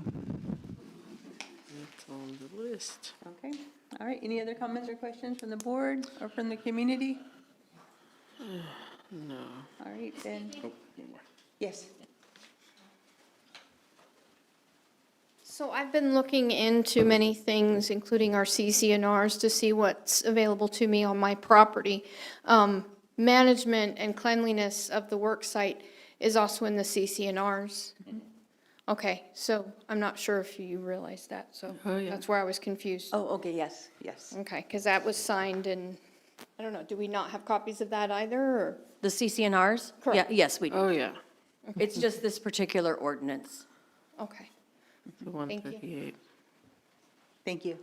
It's on the list. Okay, all right, any other comments or questions from the board or from the community? No. All right, then, Oh, one more. yes. So I've been looking into many things, including our CCNRs, to see what's available to me on my property. Management and cleanliness of the work site is also in the CCNRs. Okay, so I'm not sure if you realize that, so Oh, yeah. that's where I was confused. Oh, okay, yes, yes. Okay, because that was signed and, I don't know, do we not have copies of that either, or? The CCNRs? Correct. Yeah, yes, we do. Oh, yeah. It's just this particular ordinance. Okay. The Thank you. 138. Thank you.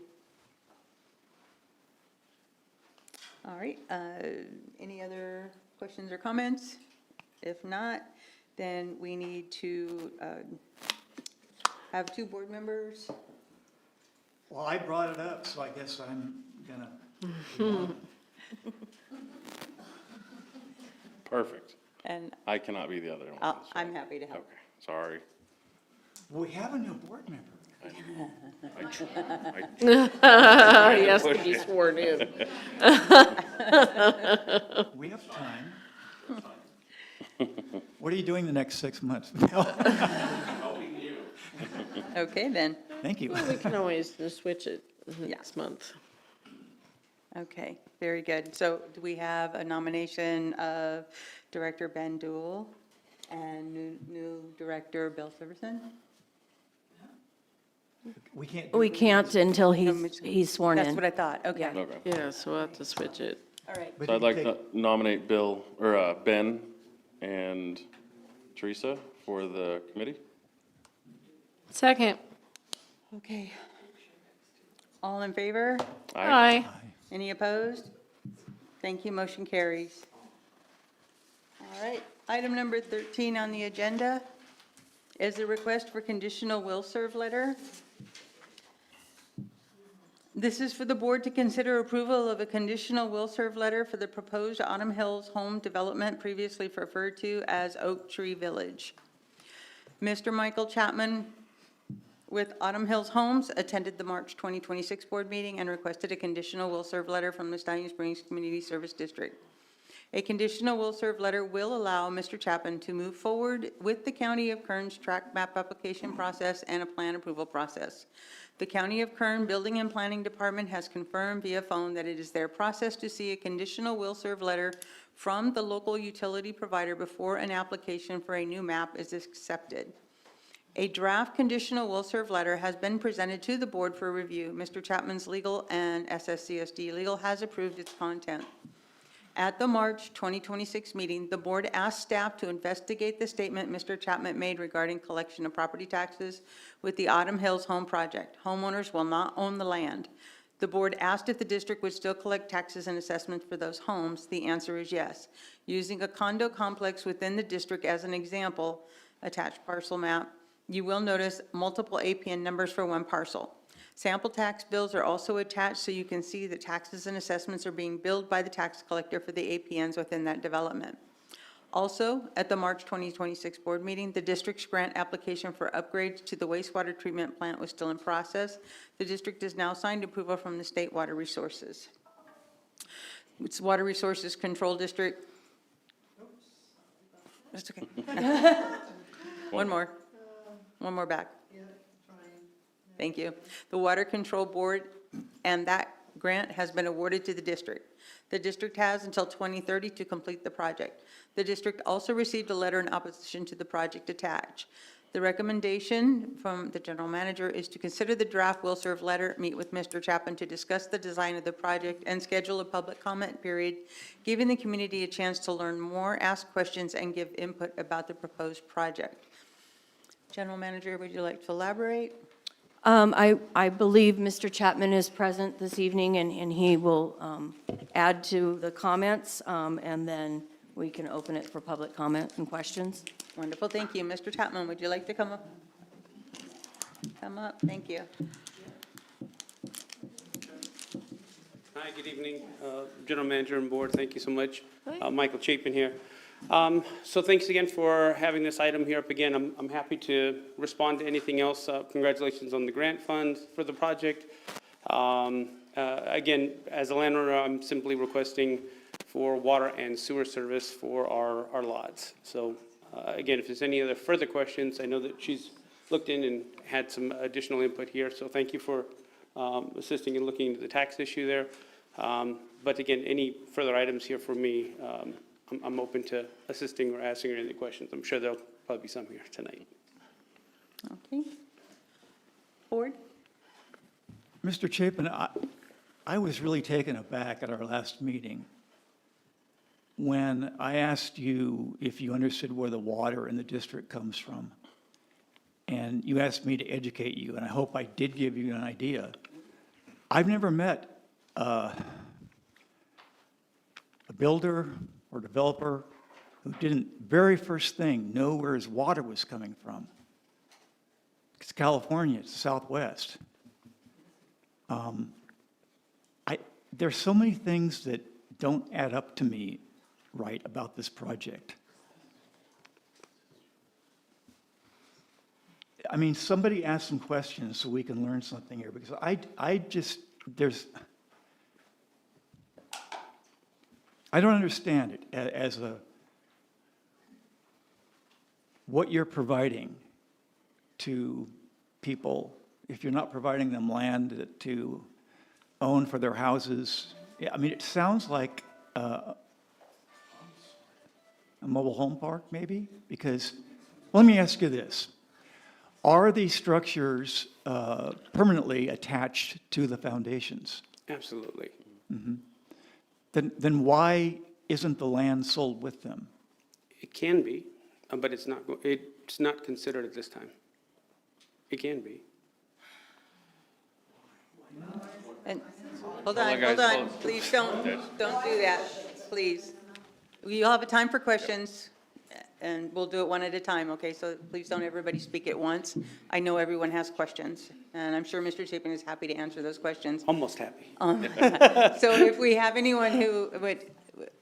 All right, any other questions or comments? If not, then we need to have 2 board members. Well, I brought it up, so I guess I'm gonna. Perfect. And I cannot be the other one. That's I'm right. happy to help. Okay, sorry. We have a new board member. I He has to be sworn in. We have time. What are you doing the next 6 months? Okay, then. Thank you. We can always just switch it next month. Okay, very good. So do we have a nomination of Director Ben Duell and new Director Bill Silverson? We can't do We can't until Which- he's sworn That's in. what I thought, okay. Yeah. Okay. Yeah, so we'll have to switch it. All right. But So I'd you like can to take- nominate Bill, or Ben and Teresa for the committee. Second. Okay. All in favor? Aye. Any opposed? Thank you, motion carries. All right, item number 13 on the agenda is a request for conditional will serve letter. This is for the board to consider approval of a conditional will serve letter for the proposed Autumn Hills home development previously referred to as Oak Tree Village. Mr. Michael Chapman with Autumn Hills Homes attended the March 2026 board meeting and requested a conditional will serve letter from the Stallion Springs Community Service District. A conditional will serve letter will allow Mr. Chapman to move forward with the County of Kern's tract map application process and a plan approval process. The County of Kern Building and Planning Department has confirmed via phone that it is their process to see a conditional will serve letter from the local utility provider before an application for a new map is accepted. A draft conditional will serve letter has been presented to the board for review. Mr. Chapman's legal and SSCSD legal has approved its content. At the March 2026 meeting, the board asked staff to investigate the statement Mr. Chapman made regarding collection of property taxes with the Autumn Hills Home Project. Homeowners will not own the land. The board asked if the district would still collect taxes and assessments for those homes. The answer is yes. Using a condo complex within the district as an example, attached parcel map, you will notice multiple APN numbers for one parcel. Sample tax bills are also attached so you can see that taxes and assessments are being billed by the tax collector for the APNs within that development. Also, at the March 2026 board meeting, the district's grant application for upgrades to the wastewater treatment plant was still in process. The district has now signed approval from the State Water Resources. It's Water Resources Control District. That's okay. One more. One more back. Thank you. The Water Control Board and that grant has been awarded to the district. The district has until 2030 to complete the project. The district also received a letter in opposition to the project attached. The recommendation from the general manager is to consider the draft will serve letter, meet with Mr. Chapman to discuss the design of the project, and schedule a public comment period, giving the community a chance to learn more, ask questions, and give input about the proposed project. General Manager, would you like to elaborate? I believe Mr. Chapman is present this evening, and he will add to the comments, and then we can open it for public comment and questions. Wonderful, thank you. Mr. Chapman, would you like to come up? Come up, thank you. Hi, good evening, General Manager and Board, thank you so much. Michael Chapin here. So thanks again for having this item here up again. I'm happy to respond to anything else. Congratulations on the grant fund for the project. Again, as a landowner, I'm simply requesting for water and sewer service for our lots. So again, if there's any other further questions, I know that she's looked in and had some additional input here. So thank you for assisting and looking into the tax issue there. But again, any further items here for me, I'm open to assisting or asking any questions. I'm sure there'll probably be some here tonight. Okay. Board? Mr. Chapin, I was really taken aback at our last meeting when I asked you if you understood where the water in the district comes from. And you asked me to educate you, and I hope I did give you an idea. I've never met a builder or developer who didn't, very first thing, know where his water was coming from. It's California, it's the Southwest. There's so many things that don't add up to me right about this project. I mean, somebody ask some questions so we can learn something here, because I don't understand it as what you're providing to people, if you're not providing them land to own for their houses. Yeah, I mean, it sounds like a mobile home park, maybe? Because, let me ask you this. Are these structures permanently attached to the foundations? Absolutely. Then why isn't the land sold with them? It can be, but it's not considered at this time. It can be. And, hold Hold on, on, guys, hold on, hold on. please don't do that, please. You'll have a time for questions, and we'll do it one at a time, okay? So please don't everybody speak at once. I know everyone has questions, and I'm sure Mr. Chapin is happy to answer those questions. Almost happy. So if we have anyone who would,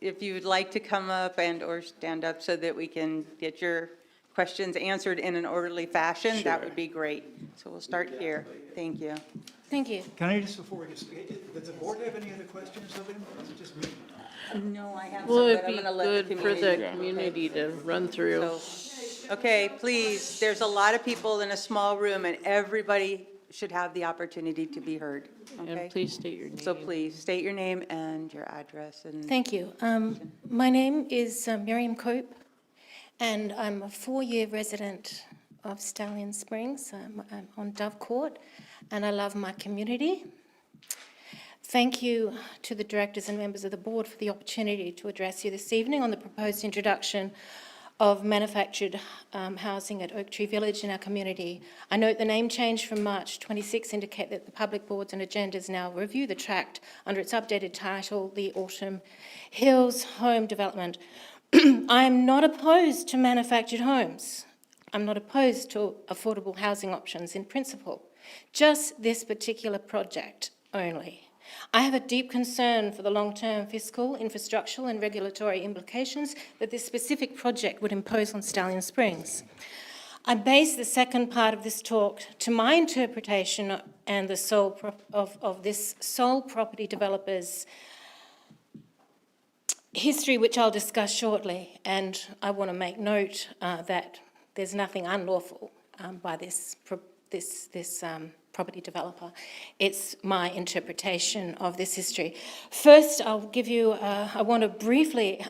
if you would like to come up and/or stand up so that we can get your questions answered in an orderly fashion, that would be great. So we'll start here. Thank you. Thank you. Can I just, before we get started, does the board have any other questions of him? Or is it just me? No, I have Well, some, it'd but I'm be going to let the good for community. the community to run through. So, okay, please, there's a lot of people in a small room, and everybody should have the opportunity to be heard, okay? And please state your name. So please, state your name and your address and. Thank you. My name is Miriam Cope, and I'm a 4-year resident of Stallion Springs. I'm on Dove Court, and I love my community. Thank you to the directors and members of the board for the opportunity to address you this evening on the proposed introduction of manufactured housing at Oak Tree Village in our community. I note the name change from March 26 indicate that the public boards and agendas now review the tract under its updated title, the Autumn Hills Home Development. I am not opposed to manufactured homes. I'm not opposed to affordable housing options in principle, just this particular project only. I have a deep concern for the long-term fiscal, infrastructural and regulatory implications that this specific project would impose on Stallion Springs. I base the second part of this talk to my interpretation and the of this sole property developer's history, which I'll discuss shortly, and I want to make note that there's nothing unlawful by this property developer. It's my interpretation of this history. First, I'll give you, I want to briefly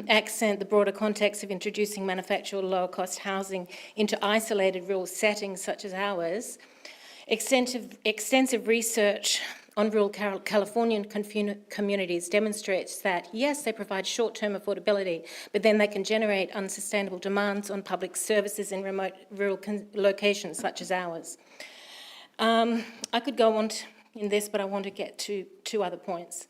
accent the broader context of introducing manufactured lower-cost housing into isolated rural settings such as ours. Extensive research on rural Californian communities demonstrates that, yes, they provide short-term affordability, but then they can generate unsustainable demands on public services in remote rural locations such as ours. I could go on in this, but I want to get to two other points.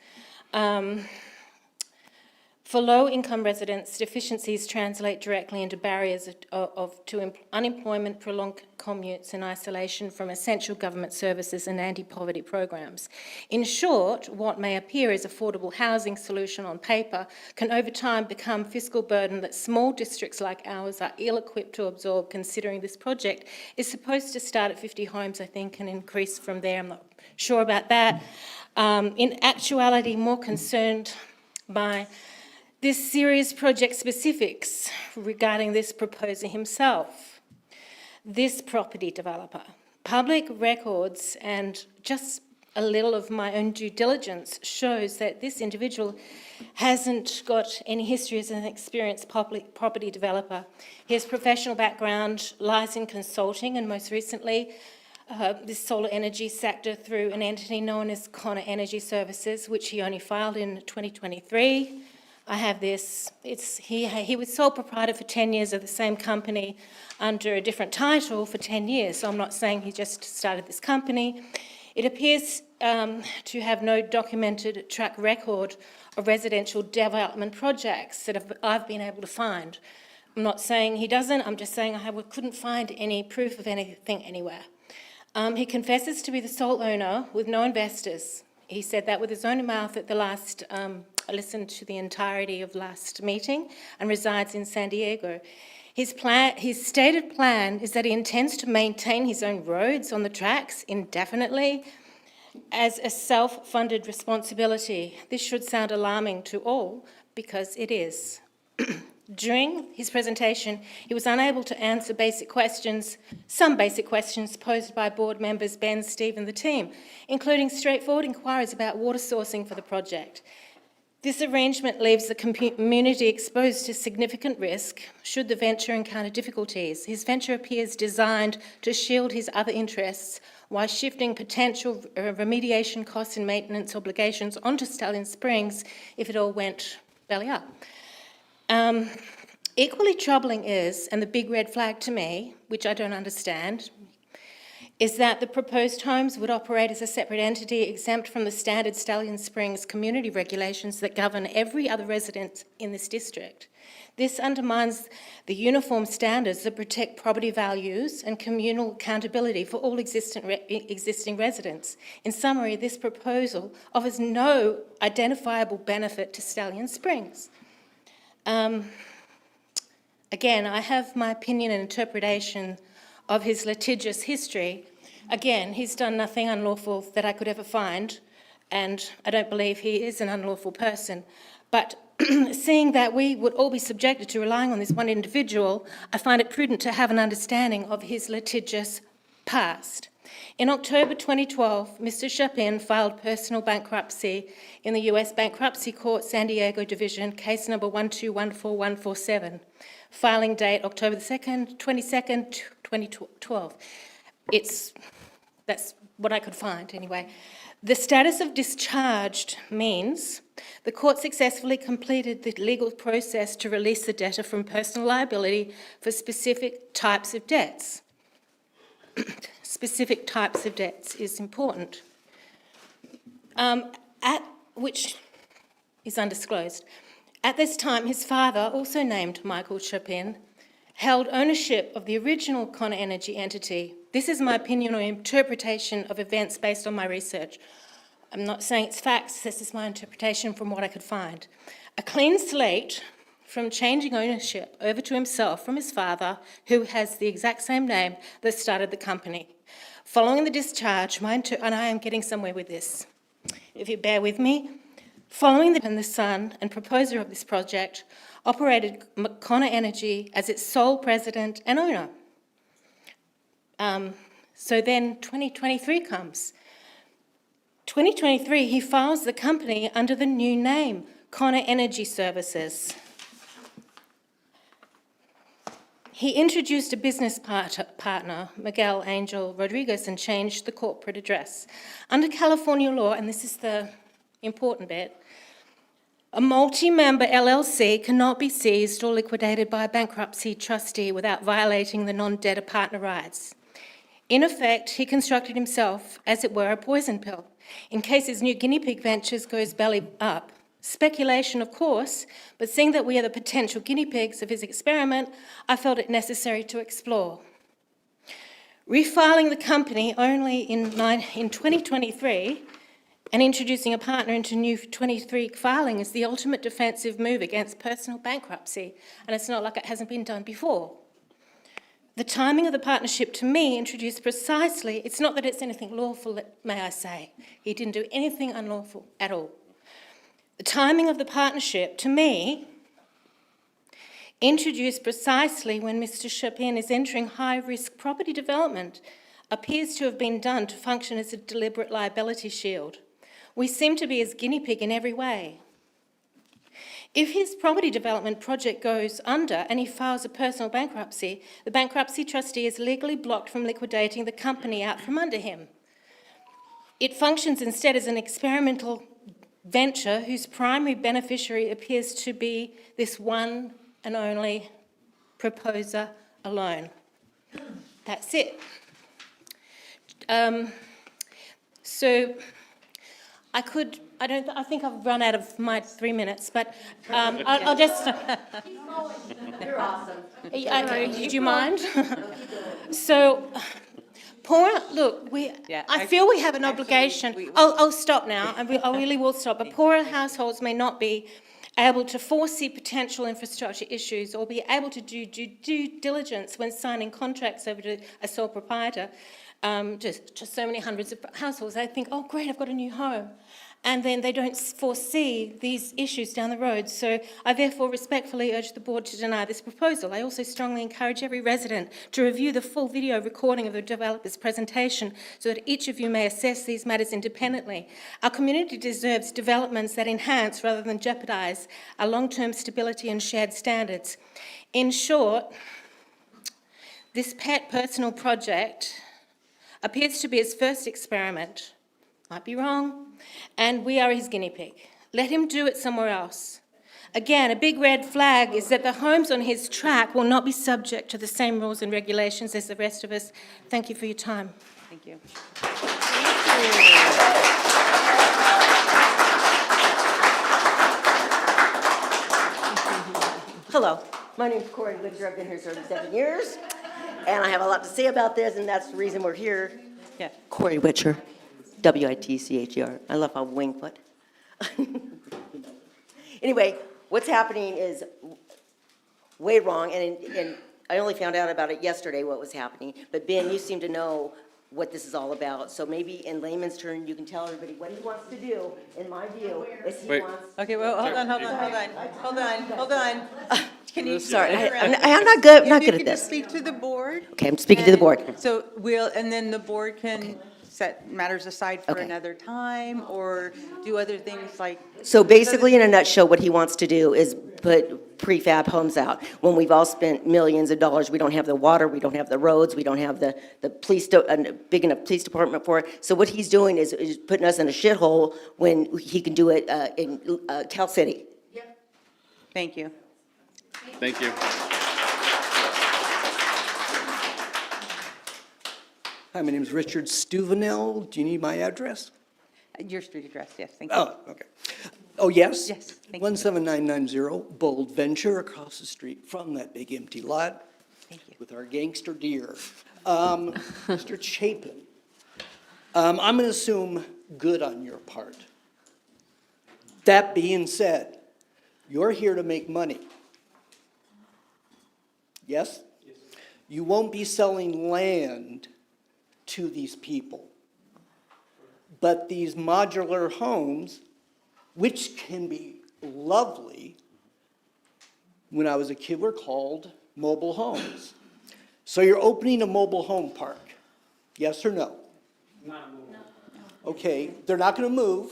For low-income residents, deficiencies translate directly into barriers to unemployment, prolonged commutes and isolation from essential government services and anti-poverty programs. In short, what may appear as affordable housing solution on paper can over time become fiscal burden that small districts like ours are ill-equipped to absorb, considering this project is supposed to start at 50 homes, I think, and increase from there. I'm not sure about that. In actuality, more concerned by this serious project specifics regarding this proposer himself, this property developer. Public records and just a little of my own due diligence shows that this individual hasn't got any history as an experienced public property developer. His professional background lies in consulting and most recently this solar energy sector through an entity known as Connor Energy Services, which he only filed in 2023. I have this, he was sole proprietor for 10 years of the same company under a different title for 10 years, so I'm not saying he just started this company. It appears to have no documented track record of residential development projects that I've been able to find. I'm not saying he doesn't, I'm just saying I couldn't find any proof of anything anywhere. He confesses to be the sole owner with no investors. He said that with his own mouth at the last, I listened to the entirety of last meeting, and resides in San Diego. His stated plan is that he intends to maintain his own roads on the tracks indefinitely as a self-funded responsibility. This should sound alarming to all, because it is. During his presentation, he was unable to answer some basic questions posed by board members Ben, Steve and the team, including straightforward inquiries about water sourcing for the project. This arrangement leaves the community exposed to significant risk should the venture encounter difficulties. His venture appears designed to shield his other interests while shifting potential remediation costs and maintenance obligations onto Stallion Springs if it all went belly up. Equally troubling is, and the big red flag to me, which I don't understand, is that the proposed homes would operate as a separate entity exempt from the standard Stallion Springs community regulations that govern every other resident in this district. This undermines the uniform standards that protect property values and communal accountability for all existing residents. In summary, this proposal offers no identifiable benefit to Stallion Springs. Again, I have my opinion and interpretation of his litigious history. Again, he's done nothing unlawful that I could ever find, and I don't believe he is an unlawful person. But seeing that we would all be subjected to relying on this one individual, I find it prudent to have an understanding of his litigious past. In October 2012, Mr. Chapin filed personal bankruptcy in the US Bankruptcy Court, San Diego Division, case number 1214147, filing date October 22nd, 2012. That's what I could find anyway. The status of discharged means the court successfully completed the legal process to release the debtor from personal liability for specific types of debts. Specific types of debts is important, which is undisclosed. At this time, his father, also named Michael Chapin, held ownership of the original Connor Energy entity. This is my opinion or interpretation of events based on my research. I'm not saying it's facts, this is my interpretation from what I could find. A clean slate from changing ownership over to himself from his father, who has the exact same name that started the company. Following the discharge, and I am getting somewhere with this, if you bear with me, following the son and proposer of this project operated Connor Energy as its sole president and owner. So then 2023 comes. 2023, he files the company under the new name, Connor Energy Services. He introduced a business partner, Miguel Angel Rodriguez, and changed the corporate address. Under California law, and this is the important bit, a multi-member LLC cannot be seized or liquidated by a bankruptcy trustee without violating the non-debtor partner rights. In effect, he constructed himself, as it were, a poison pill, in case his new guinea pig ventures goes belly up. Speculation, of course, but seeing that we are the potential guinea pigs of his experiment, I felt it necessary to explore. Refiling the company only in 2023 and introducing a partner into new 23 filing is the ultimate defensive move against personal bankruptcy, and it's not like it hasn't been done before. The timing of the partnership, to me, introduced precisely, it's not that it's anything lawful, may I say. He didn't do anything unlawful at all. The timing of the partnership, to me, introduced precisely when Mr. Chapin is entering high-risk property development, appears to have been done to function as a deliberate liability shield. We seem to be his guinea pig in every way. If his property development project goes under and he files a personal bankruptcy, the bankruptcy trustee is legally blocked from liquidating the company out from under him. It functions instead as an experimental venture whose primary beneficiary appears to be this one and only proposer alone. That's it. So I think I've run out of my 3 minutes, but I'll just. You're awesome. Do you mind? So, look, I feel we have an obligation. I'll stop now. I really will stop. But poorer households may not be able to foresee potential infrastructure issues or be able to do due diligence when signing contracts over to a sole proprietor. Just so many hundreds of households, they think, oh, great, I've got a new home. and then they don't foresee these issues down the road. So I therefore respectfully urge the board to deny this proposal. I also strongly encourage every resident to review the full video recording of the developer's presentation so that each of you may assess these matters independently. Our community deserves developments that enhance rather than jeopardize our long-term stability and shared standards. In short, this pet personal project appears to be his first experiment. Might be wrong, and we are his guinea pig. Let him do it somewhere else. Again, a big red flag is that the homes on his track will not be subject to the same rules and regulations as the rest of us. Thank you for your time. Thank you. Hello, my name's Corey Witcher. I've been here 37 years, and I have a lot to say about this, and that's the reason we're here. Yeah. Corey Witcher, Witcher. I love how wing put. Anyway, what's happening is way wrong, and I only found out about it yesterday, what was happening. But Ben, you seem to know what this is all about, so maybe in layman's term, you can tell everybody what he wants to do, in my view, is he Wait. wants. Okay, well, hold on. Can you? Sorry, I'm not good, not good at If you could this. just speak to the board. Okay, I'm speaking to the board. So and then the board can set matters aside for Okay. another time, or do other things like. So basically, in a nutshell, what he wants to do is put prefab homes out. When we've all spent millions of dollars, we don't have the water, we don't have the roads, we don't have the police, a big enough police department for it. So what he's doing is putting us in a shithole when he can do it in Cal City. Thank you. Thank you. Hi, my name is Richard Stuvenel. Do you need my address? Your street address, yes, thank you. Oh, okay. Oh, yes? Yes, thank you. 17990 Bold Venture, across the street from that big empty lot. Thank you. With our gangster deer. Mr. Chapin, I'm going to assume good on your part. That being said, you're here to make money. Yes? Yes. You won't be selling land to these people. But these modular homes, which can be lovely, when I was a kid, were called mobile homes. So you're opening a mobile home park, yes or no? Not a mobile. Okay, they're not gonna move,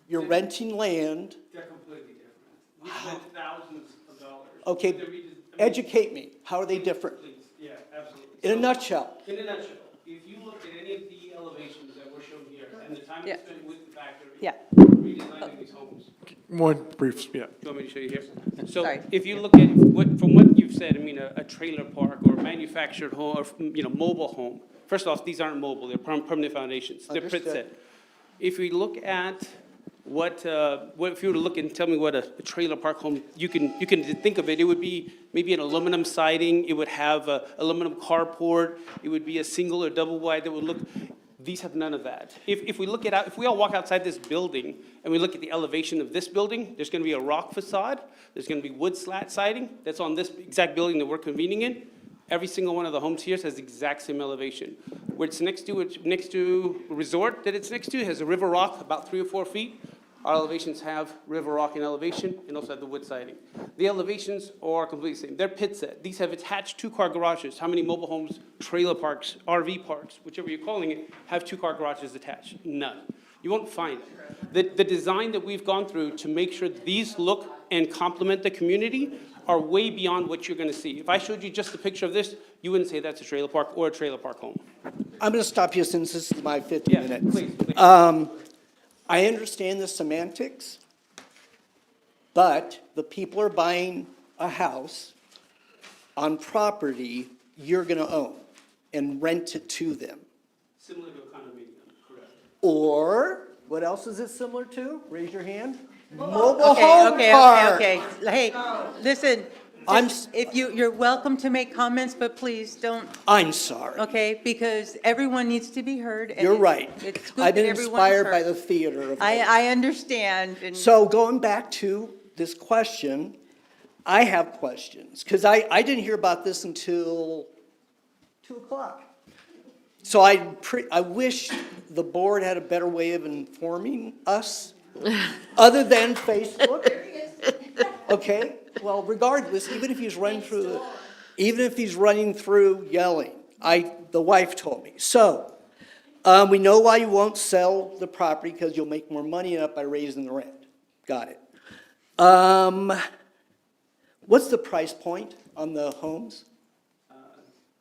you're renting land. They're completely different. We spent thousands of dollars. Okay, To redes- I mean, educate me, how are they different? Please, yeah, absolutely. In a So, nutshell, In a nutshell, if you look at any of the elevations that were shown here and the time Yeah. it's spent with the factory. Yeah. Redesigning these homes. One brief, yeah. You want me to show you here? So Sorry. if you look at from what you've said, I mean, a trailer park or a manufactured home or, mobile home. First off, these aren't mobile, they're permanent foundations. They're Understood. set. If we look at what if you were to look and tell me what a trailer park home, you can think of it, it would be maybe an aluminum siding, it would have a aluminum carport, it would be a single or double wide that would look, these have none of that. If we look at, if we all walk outside this building and we look at the elevation of this building, there's gonna be a rock facade, there's gonna be wood slat siding that's on this exact building that we're convening in. Every single one of the homes here has the exact same elevation. Where it's next to resort that it's next to has a river rock about 3 or 4 feet. Our elevations have river rock in elevation and also have the wood siding. The elevations are completely the same. They're pit set. These have attached 2-car garages. How many mobile homes, trailer parks, RV parks, whichever you're calling it, have 2-car garages attached? None. You won't find it. The design that we've gone through to make sure these look and complement the community are way beyond what you're gonna see. If I showed you just a picture of this, you wouldn't say that's a trailer park or a trailer park home. I'm gonna stop you since this is my 50 Yeah, minutes. please. I understand the semantics, but the people are buying a house on property you're gonna own and rent it to them. Similar to a condominium, correct. Or, what else is it similar to? Raise your hand. Mobile home Okay. park. Hey, listen, I'm if you're welcome to make comments, but please don't, I'm sorry. okay? Because everyone needs to be heard. and You're it's- right. It's good I've that been everyone is inspired by heard. the theater of. I understand, and. So going back to this question, I have questions, because I didn't hear about this until 2 o'clock. So I wish the board had a better way of informing us other than Facebook. Okay, well, regardless, even if he's running through yelling, the wife told me. So, we know why you won't sell the property, because you'll make more money up by raising the rent. Got it. What's the price point on the homes?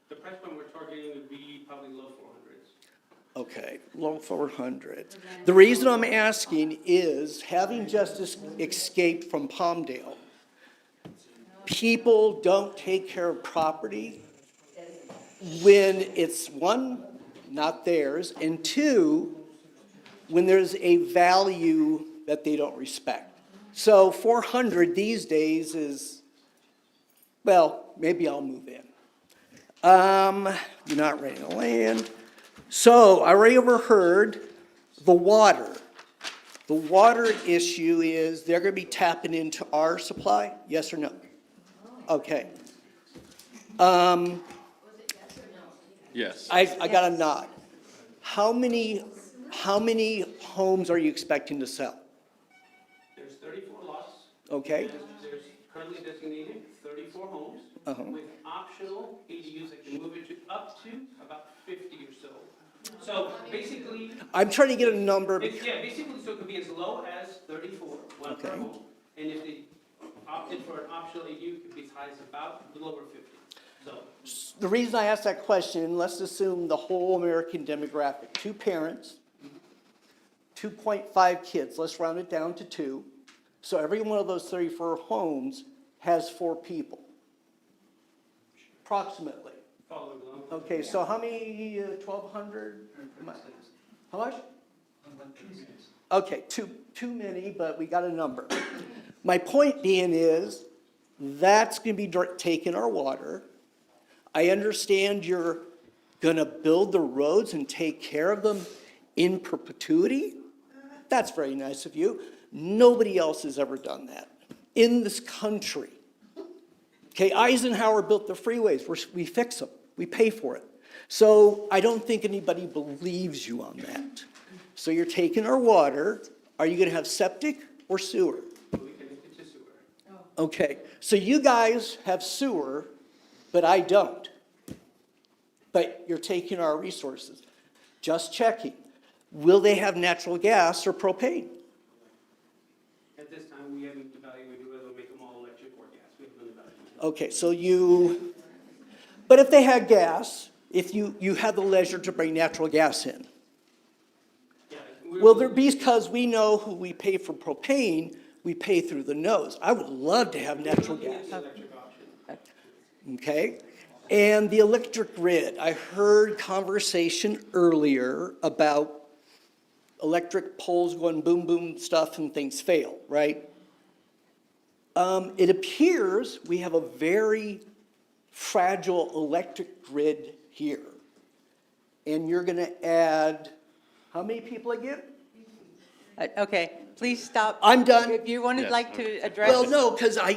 The price point we're targeting would be probably low 400s. Okay, low 400. The reason I'm asking is, having just escaped from Palmdale, people don't take care of property when it's, one, not theirs, and two, when there's a value that they don't respect. So 400 these days is, well, maybe I'll move in. You're not renting the land. So I already overheard the water. The water issue is they're gonna be tapping into our supply, yes or no? Okay. Yes. I got a nod. How many homes are you expecting to sell? There's 34 lots. Okay, There's currently designated 34 homes with optional ADUs that can move it to up to about 50 or so. So basically, I'm trying to get a number. basically, so it could be as low as 34, one per Okay. home. And if they opted for an optional ADU, it could be as high as about a little over 50. So, The reason I asked that question, let's assume the whole American demographic, 2 parents, 2.5 kids, let's round it down to 2. So every one of those 34 homes has 4 people, approximately. following along. Okay, so how many, 1,200? How much? Okay, too many, but we got a number. My point being is, that's gonna be taking our water. I understand you're gonna build the roads and take care of them in perpetuity. That's very nice of you. Nobody else has ever done that in this country. Okay, Eisenhower built the freeways, we fix them, we pay for it. So I don't think anybody believes you on that. So you're taking our water, are you gonna have septic or sewer? We connect it to sewer. Okay, so you guys have sewer, but I don't. But you're taking our resources. Just checking. Will they have natural gas or propane? At this time, we haven't evaluated whether we'll make them all electric or gas. We haven't evaluated. Okay, but if they had gas, if you had the leisure to bring natural gas in, Yeah, will there be, because we know who we pay for propane, we pay through the nose. I would love to have natural gas. electric option. Okay? And the electric grid, I heard conversation earlier about electric poles going boom, boom stuff and things fail, right? It appears we have a very fragile electric grid here. And you're gonna add, how many people again? Okay, please stop. I'm done. If you would Yes, like to address. Well, no, because I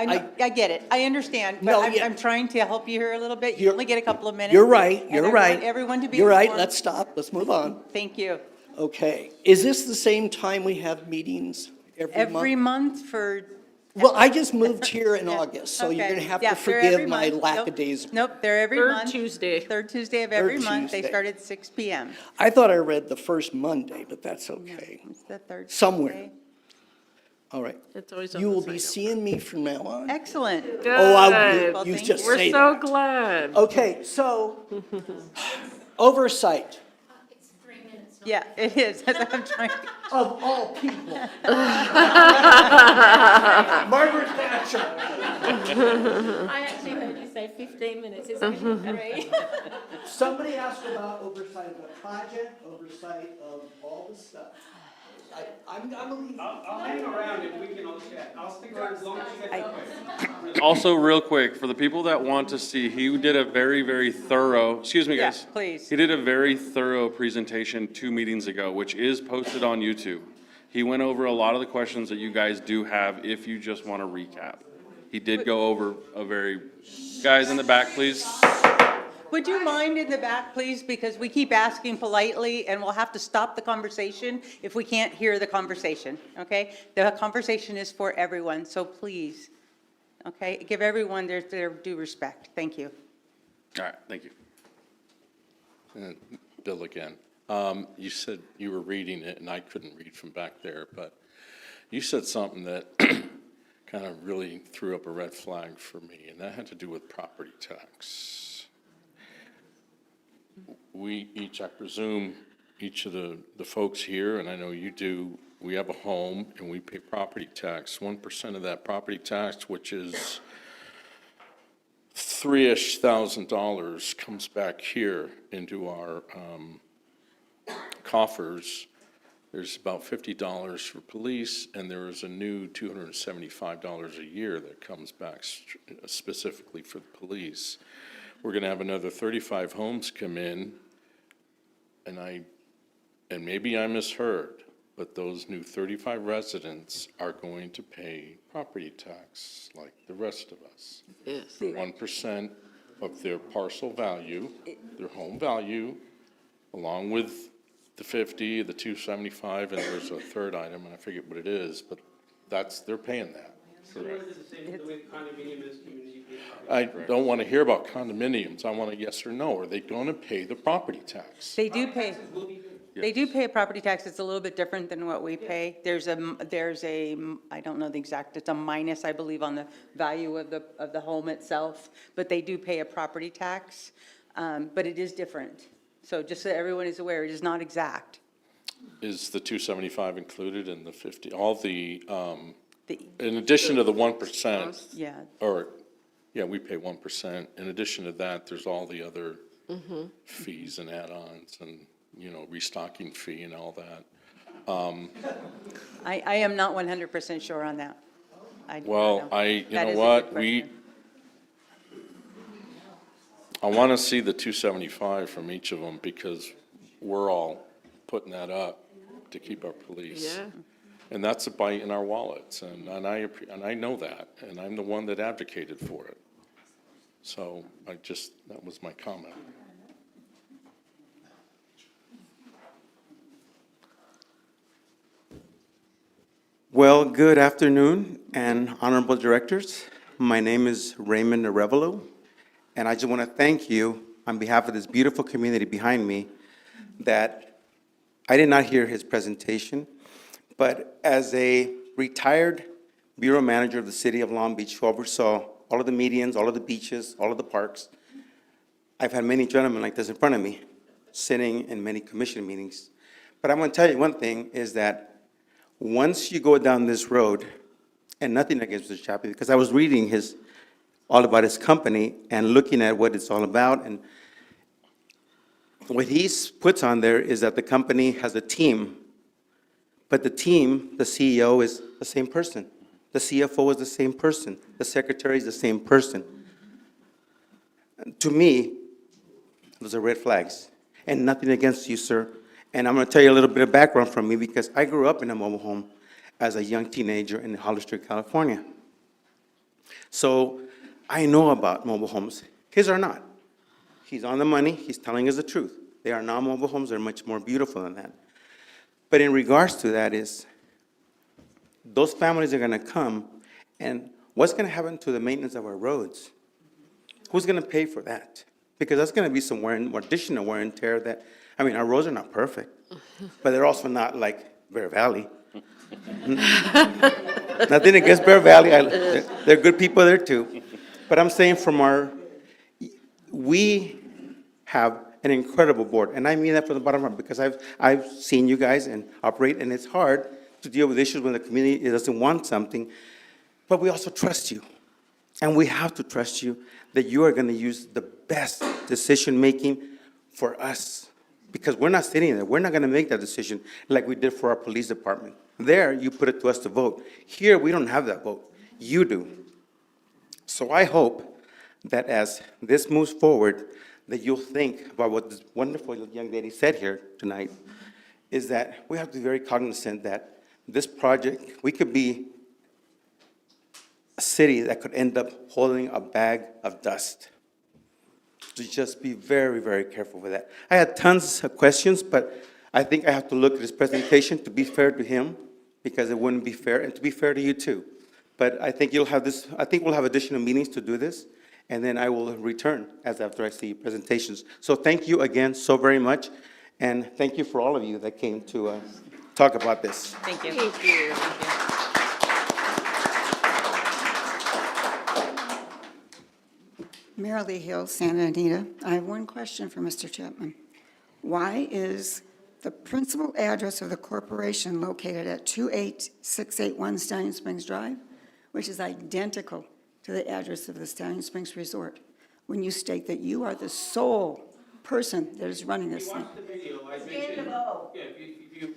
know, I get it, I understand, No, but yeah. I'm trying to help you here a little bit. You You're- only get a couple of minutes. You're right, and you're I right. want everyone to be You're right, informed. let's stop, let's move on. Thank you. Okay, is this the same time we have meetings every month? Every month for. Well, I just moved here in Yeah, August, so you're okay. gonna have Yeah, to they're every forgive my month. lackadaisical. Nope, they're every Third month. Tuesday. Third Tuesday of every Third month. They Tuesday. start at 6 PM. I thought I read the first Monday, but that's okay. It's the third. Somewhere. Tuesday. All right. It's always on You the will be site. seeing me from now on? Excellent. Oh, I Good. will, you thank just We're say so that. glad. Okay, so, oversight Yeah, it is, that's what I'm trying to. of all people. Margaret Thatcher. I actually heard you say 15 minutes, it's only 3. Somebody asked about oversight of the project, oversight of all the stuff. I'm gonna leave. I'll hang around and we can all chat. I'll stick around as long as you guys are quick. Also, real quick, for the people that want to see, he did a very, very thorough, excuse me, Yeah, guys. please. He did a very thorough presentation 2 meetings ago, which is posted on YouTube. He went over a lot of the questions that you guys do have if you just want to recap. He did go over a very, guys in the back, please. Would you mind in the back, please? Because we keep asking politely, and we'll have to stop the conversation if we can't hear the conversation, okay? The conversation is for everyone, so please, okay? Give everyone their due respect. Thank you. All right, thank you. And Bill again. You said you were reading it, and I couldn't read from back there, but you said something that kind of really threw up a red flag for me, and that had to do with property tax. We each, I presume, each of the folks here, and I know you do, we have a home, and we pay property tax. 1% of that property tax, which is $3-ish thousand, comes back here into our coffers. There's about $50 for police, and there is a new $275 a year that comes back specifically for the police. We're gonna have another 35 homes come in, and maybe I misheard, but those new 35 residents are going to pay property tax like the rest of us. Yes. 1% of their parcel value, their home value, along with the 50, the 275, and there's a third item, and I forget what it is, but they're paying that. Correct. I don't want to hear about condominiums. I want a yes or no. Are they going to pay the property tax? They do pay a property tax. It's a little bit different than what we pay. There's a, I don't know the exact, it's a minus, I believe, on the value of the home itself, but they do pay a property tax, but it is different. So just so everyone is aware, it is not exact. Is the 275 included in the 50? All the, in addition to the 1%, Yeah, yeah, we pay 1%. In addition to that, there's all the other fees and add-ons and, restocking fee and all that. I am not 100% sure on that. I don't Well, know. you That know is a what? good question. I want to see the 275 from each of them because we're all putting that up to keep our police. Yeah. And that's a bite in our wallets, and I know that, and I'm the one that advocated for it. So that was my comment. Well, good afternoon, and honorable directors. My name is Raymond Arevalo, and I just want to thank you on behalf of this beautiful community behind me that I did not hear his presentation, but as a retired bureau manager of the city of Long Beach who oversaw all of the medians, all of the beaches, all of the parks, I've had many gentlemen like this in front of me, sitting in many commission meetings. But I'm going to tell you one thing, is that once you go down this road, and nothing against Mr. Chappie, because I was reading all about his company and looking at what it's all about, and what he puts on there is that the company has a team, but the team, the CEO is the same person. The CFO is the same person. The secretary is the same person. To me, those are red flags, and nothing against you, sir. And I'm going to tell you a little bit of background from me, because I grew up in a mobile home as a young teenager in Hollister, California. So I know about mobile homes. His are not. He's on the money. He's telling us the truth. They are not mobile homes. They're much more beautiful than that. But in regards to that is, those families are going to come, and what's going to happen to the maintenance of our roads? Who's going to pay for that? Because that's going to be some additional wear and tear that, our roads are not perfect, but they're also not like Bear Valley. Nothing against Bear Valley. They're good people there too. But I'm saying we have an incredible board, and I mean that from the bottom up, because I've seen you guys and operate, and it's hard to deal with issues when the community doesn't want something, but we also trust you. And we have to trust you that you are going to use the best decision-making for us, because we're not sitting there. We're not going to make that decision like we did for our police department. There, you put it to us to vote. Here, we don't have that vote. You do. So I hope that as this moves forward, that you'll think about what this wonderful young lady said here tonight, is that we have to be very cognizant that this project, we could be a city that could end up holding a bag of dust. to just be very, very careful with that. I had tons of questions, but I think I have to look at his presentation to be fair to him, because it wouldn't be fair, and to be fair to you too. But I think you'll have this, I think we'll have additional meetings to do this, and then I will return as after I see presentations. So thank you again so very much, and thank you for all of you that came to talk about this. Thank you. Thank you. Marilee Hill, Santa Anita. I have one question for Mr. Chapman. Why is the principal address of the corporation located at 28681 Stallion Springs Drive, which is identical to the address of the Stallion Springs Resort, when you state that you are the sole person that is running this thing? Watch the video, I mentioned, yeah, if you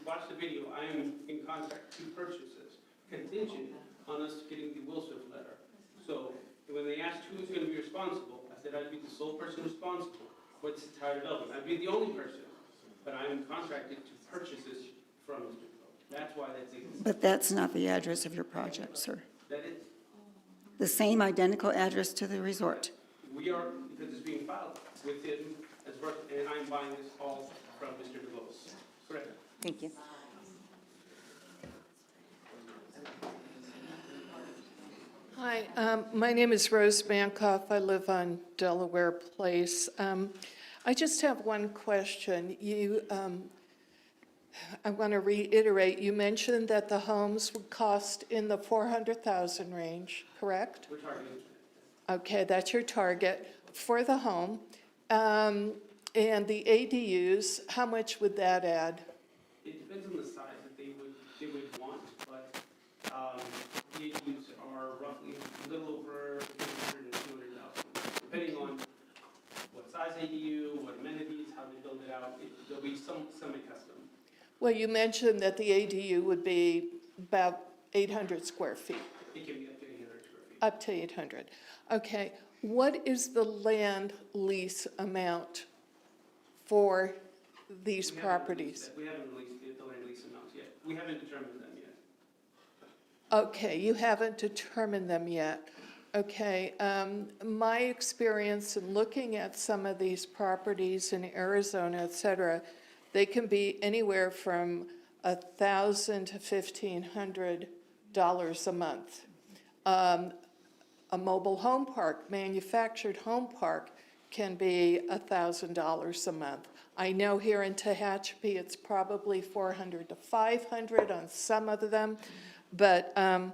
watch the video, I am in contract to purchase this, contingent on us getting the Will Swift letter. So when they asked who's gonna be responsible, I said I'd be the sole person responsible for this entire development. I'd be the only person, but I am contracted to purchase this from Mr. Poe. That's why that's exists. But that's not the address of your project, sir. That is, The same identical address to the resort. we are, because it's being filed with him as first, and I'm buying this all from Mr. DeVos. Correct. Thank you. Hi, my name is Rose Bankoff. I live on Delaware Place. I just have one question. I want to reiterate, you mentioned that the homes would cost in the 400,000 range, correct? We're targeting. Okay, that's your target for the home. And the ADUs, how much would that add? It depends on the size that they would want, but, the ADUs are roughly a little over 800 and 200,000, depending on what size ADU, what amenities, how they build it out. There'll be some semi-custom. Well, you mentioned that the ADU would be about 800 square feet. It can be up to 800 square feet. Up to 800. Okay, what is the land lease amount for these properties? We haven't released the land lease amounts yet. We haven't determined them yet. Okay, you haven't determined them yet. Okay, my experience in looking at some of these properties in Arizona, et cetera, they can be anywhere from $1,000 to $1,500 a month. A mobile home park, manufactured home park, can be $1,000 a month. I know here in Tehachapi, it's probably $400 to $500 on some of them, but I'm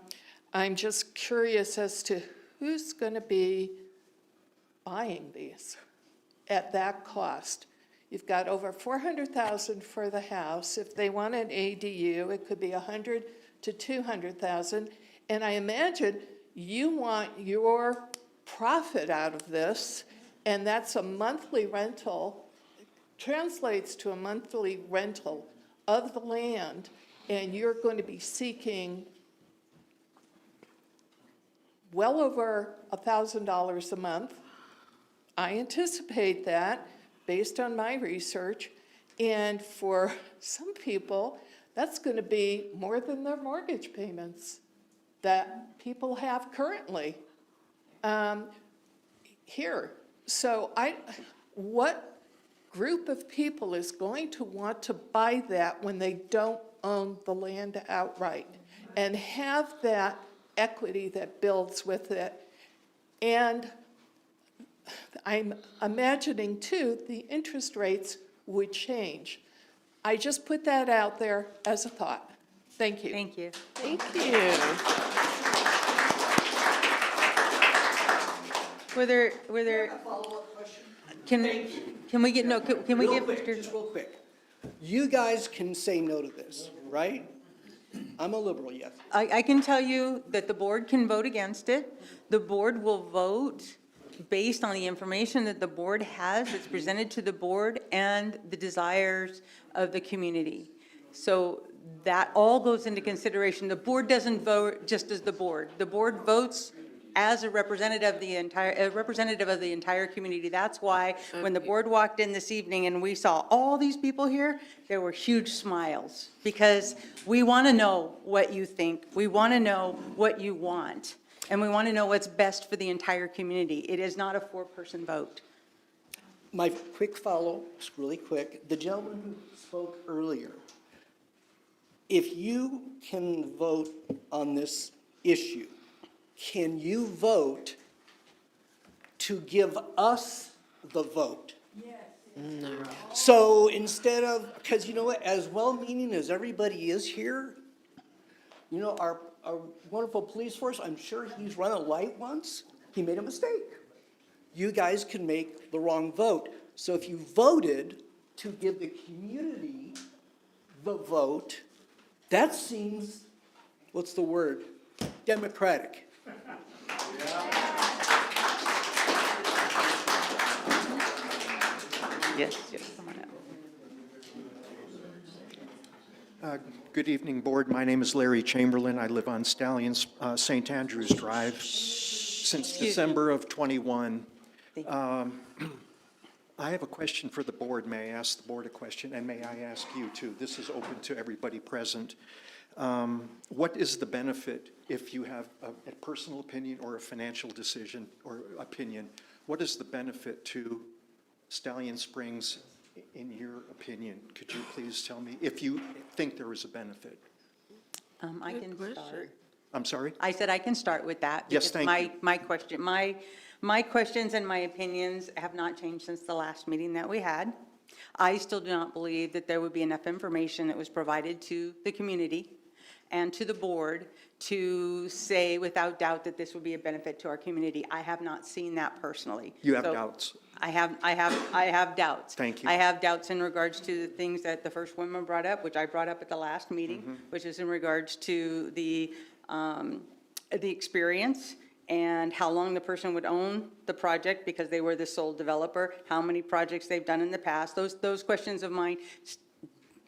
just curious as to who's going to be buying these at that cost. You've got over $400,000 for the house. If they want an ADU, it could be $100,000 to $200,000, and I imagine you want your profit out of this, and that's a monthly rental, translates to a monthly rental of the land, and you're going to be seeking well over $1,000 a month. I anticipate that based on my research, and for some people, that's going to be more than their mortgage payments that people have currently here. So what group of people is going to want to buy that when they don't own the land outright and have that equity that builds with it? And I'm imagining too, the interest rates would change. I just put that out there as a thought. Thank you. Thank you. Thank you. Were there, Follow-up question. can we get, no, can we Real get quick, Mr. just real quick. You guys can say no to this, right? I'm a liberal, yes. I can tell you that the board can vote against it. The board will vote based on the information that the board has, that's presented to the board, and the desires of the community. So that all goes into consideration. The board doesn't vote just as the board. The board votes as a representative of the entire community. That's why when the board walked in this evening and we saw all these people here, there were huge smiles, because we want to know what you think. We want to know what you want. And we want to know what's best for the entire community. It is not a four-person vote. My quick follow, just really quick, the gentleman who spoke earlier, if you can vote on this issue, can you vote to give us the vote? No. So instead of, because you know what, as well-meaning as everybody is here, you know, our wonderful police force, I'm sure he's run a light once, he made a mistake. You guys can make the wrong vote. So if you voted to give the community the vote, that seems, what's the word? Democratic. Yes, come on up. Good evening, Board. My name is Larry Chamberlain. I live on Stallion, St. Andrews Drive since December of '21. I have a question for the Board. May I ask the Board a question? And may I ask you too? This is open to everybody present. What is the benefit if you have a personal opinion or a financial decision or opinion? What is the benefit to Stallion Springs, in your opinion? Could you please tell me if you think there is a benefit? I can start. I'm sorry? I said I can start with that. Yes, because thank you. My questions and my opinions have not changed since the last meeting that we had. I still do not believe that there would be enough information that was provided to the community and to the board to say without doubt that this would be a benefit to our community. I have not seen that personally. You have So doubts? I have doubts. Thank you. I have doubts in regards to the things that the first woman brought up, which I brought up at the last meeting, which is in regards to the experience and how long the person would own the project because they were the sole developer, how many projects they've done in the past. Those questions of mine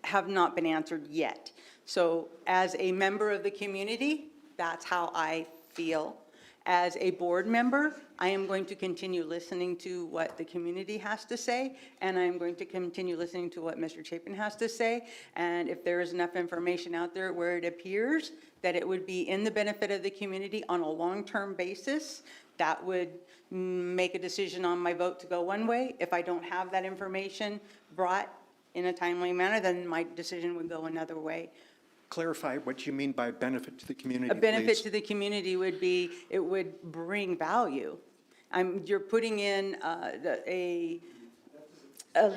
have not been answered yet. So as a member of the community, that's how I feel. As a board member, I am going to continue listening to what the community has to say, and I'm going to continue listening to what Mr. Chapin has to say. And if there is enough information out there where it appears that it would be in the benefit of the community on a long-term basis, that would make a decision on my vote to go one way. If I don't have that information brought in a timely manner, then my decision would go another way. Clarify what you mean by benefit to the community, A benefit please. to the community would be, it would bring value. You're putting in a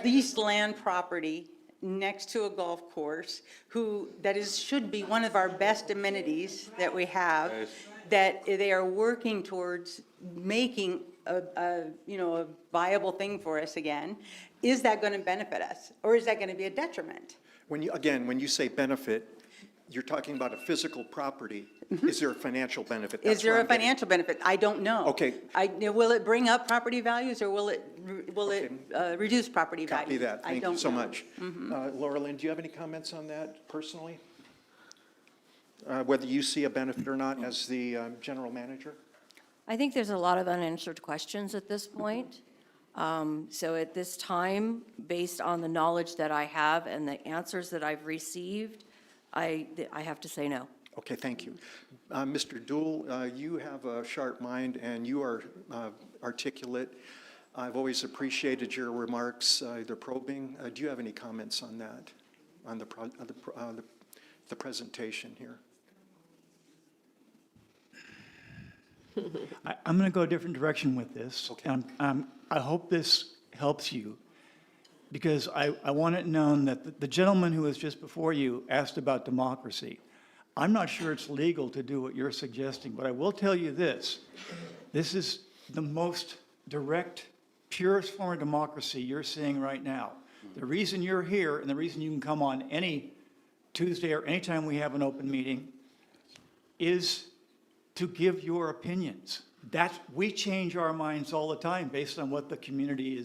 leased land property next to a golf course, should be one of our best amenities that we have, that they are working towards making a viable thing for us again. Is that going to benefit us, or is that going to be a detriment? When you say benefit, you're talking about a physical property. Is there a financial benefit? Is That's there where a I'm getting- financial benefit? I don't know. Okay. Will it bring up property values, or will it reduce property values? Copy that. I Thank you don't so know. much. Laura Lynn, do you have any comments on that personally? Whether you see a benefit or not as the general manager? I think there's a lot of unanswered questions at this point. So at this time, based on the knowledge that I have and the answers that I've received, I have to say no. Okay, thank you. Mr. Dool, you have a sharp mind and you are articulate. I've always appreciated your remarks, they're probing. Do you have any comments on that, on the presentation here? I'm going to go a different direction with this. Okay. I hope this helps you, because I want it known that the gentleman who was just before you asked about democracy. I'm not sure it's legal to do what you're suggesting, but I will tell you this. This is the most direct, purest form of democracy you're seeing right now. The reason you're here and the reason you can come on any Tuesday or anytime we have an open meeting is to give your opinions. We change our minds all the time based on what the community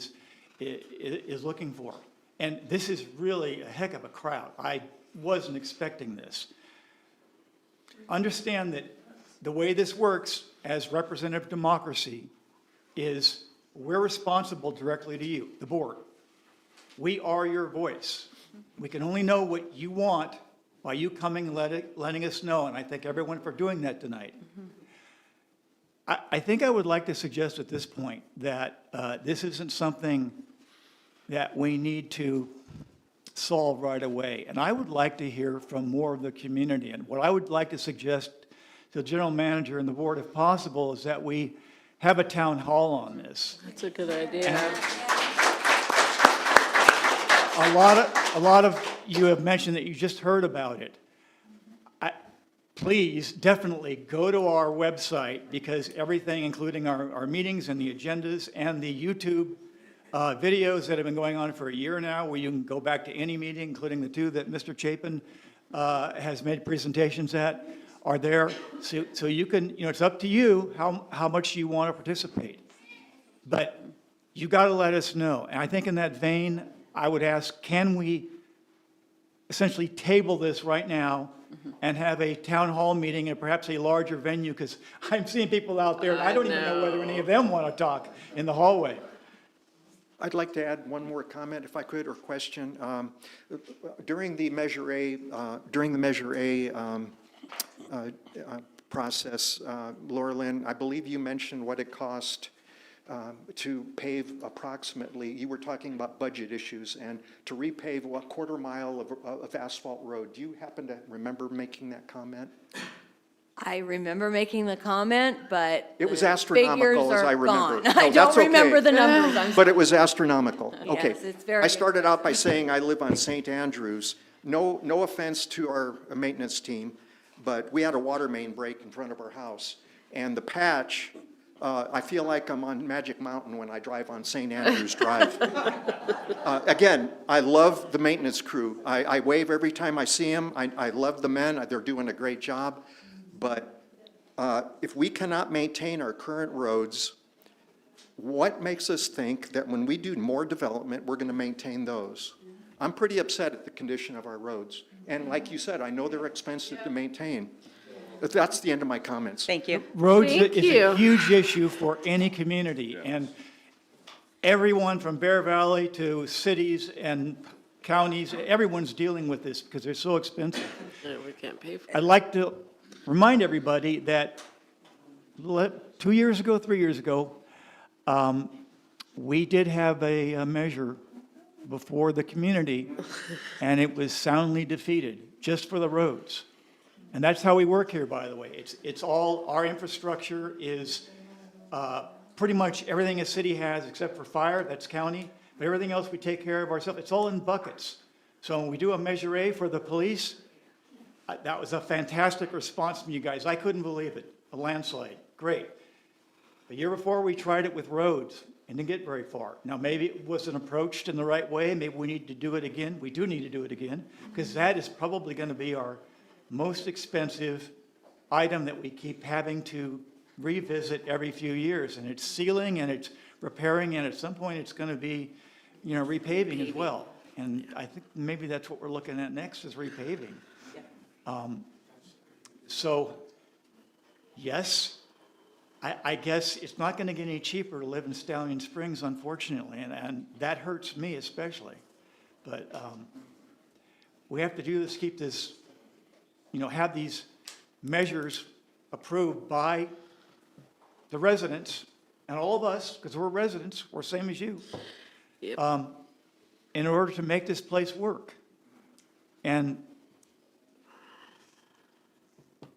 is looking for. And this is really a heck of a crowd. I wasn't expecting this. Understand that the way this works as representative democracy is we're responsible directly to you, the board. We are your voice. We can only know what you want by you coming and letting us know, and I thank everyone for doing that tonight. I think I would like to suggest at this point that this isn't something that we need to solve right away. And I would like to hear from more of the community. And what I would like to suggest to the general manager and the board, if possible, is that we have a town hall on this. That's a good idea. A lot of you have mentioned that you just heard about it. Please, definitely go to our website, because everything, including our meetings and the agendas and the YouTube videos that have been going on for a year now, where you can go back to any meeting, including the two that Mr. Chapin has made presentations at, are there. So you can, it's up to you how much you want to participate. But you got to let us know. And I think in that vein, I would ask, can we essentially table this right now and have a town hall meeting and perhaps a larger venue? Because I'm seeing people out there, and I don't even know whether any of them want to talk in the hallway. I'd like to add one more comment, if I could, or question. During the Measure A process, Laura Lynn, I believe you mentioned what it cost to pave approximately, you were talking about budget issues, and to repave what, quarter mile of asphalt road. Do you happen to remember making that comment? I remember making the comment, but It was the astronomical, figures as are I remember. gone. No, I don't that's okay. remember the numbers, I'm But it was astronomical. Yes, Okay. it's very I started out by saying I live on St. Andrews. No offense to our maintenance team, but we had a water main break in front of our house. And the patch, I feel like I'm on Magic Mountain when I drive on St. Andrews Drive. Again, I love the maintenance crew. I wave every time I see them. I love the men. They're doing a great job. But if we cannot maintain our current roads, what makes us think that when we do more development, we're going to maintain those? I'm pretty upset at the condition of our roads. And like you said, I know they're expensive to maintain. But that's the end of my comments. Thank you. Roads Thank is you. a huge issue for any community, and everyone from Bear Valley to cities and counties, everyone's dealing with this because they're so expensive. We can't pay for it. I'd like to remind everybody that 2 years ago, 3 years ago, we did have a measure before the community, and it was soundly defeated, just for the roads. And that's how we work here, by the way. It's all, our infrastructure is pretty much everything a city has except for fire, that's county, but everything else we take care of ourselves. It's all in buckets. So when we do a Measure A for the police, that was a fantastic response from you guys. I couldn't believe it. A landslide, great. The year before, we tried it with roads and didn't get very far. Now, maybe it wasn't approached in the right way. Maybe we need to do it again. We do need to do it again, because that is probably going to be our most expensive item that we keep having to revisit every few years. And it's sealing and it's repairing, and at some point it's going to be, repaving as well. And I think maybe that's what we're looking at next, is repaving. So, yes, I guess it's not going to get any cheaper to live in Stallion Springs, unfortunately, and that hurts me especially. But we have to do this, keep this, have these measures approved by the residents and all of us, because we're residents, we're same as you, in order to make this place work. And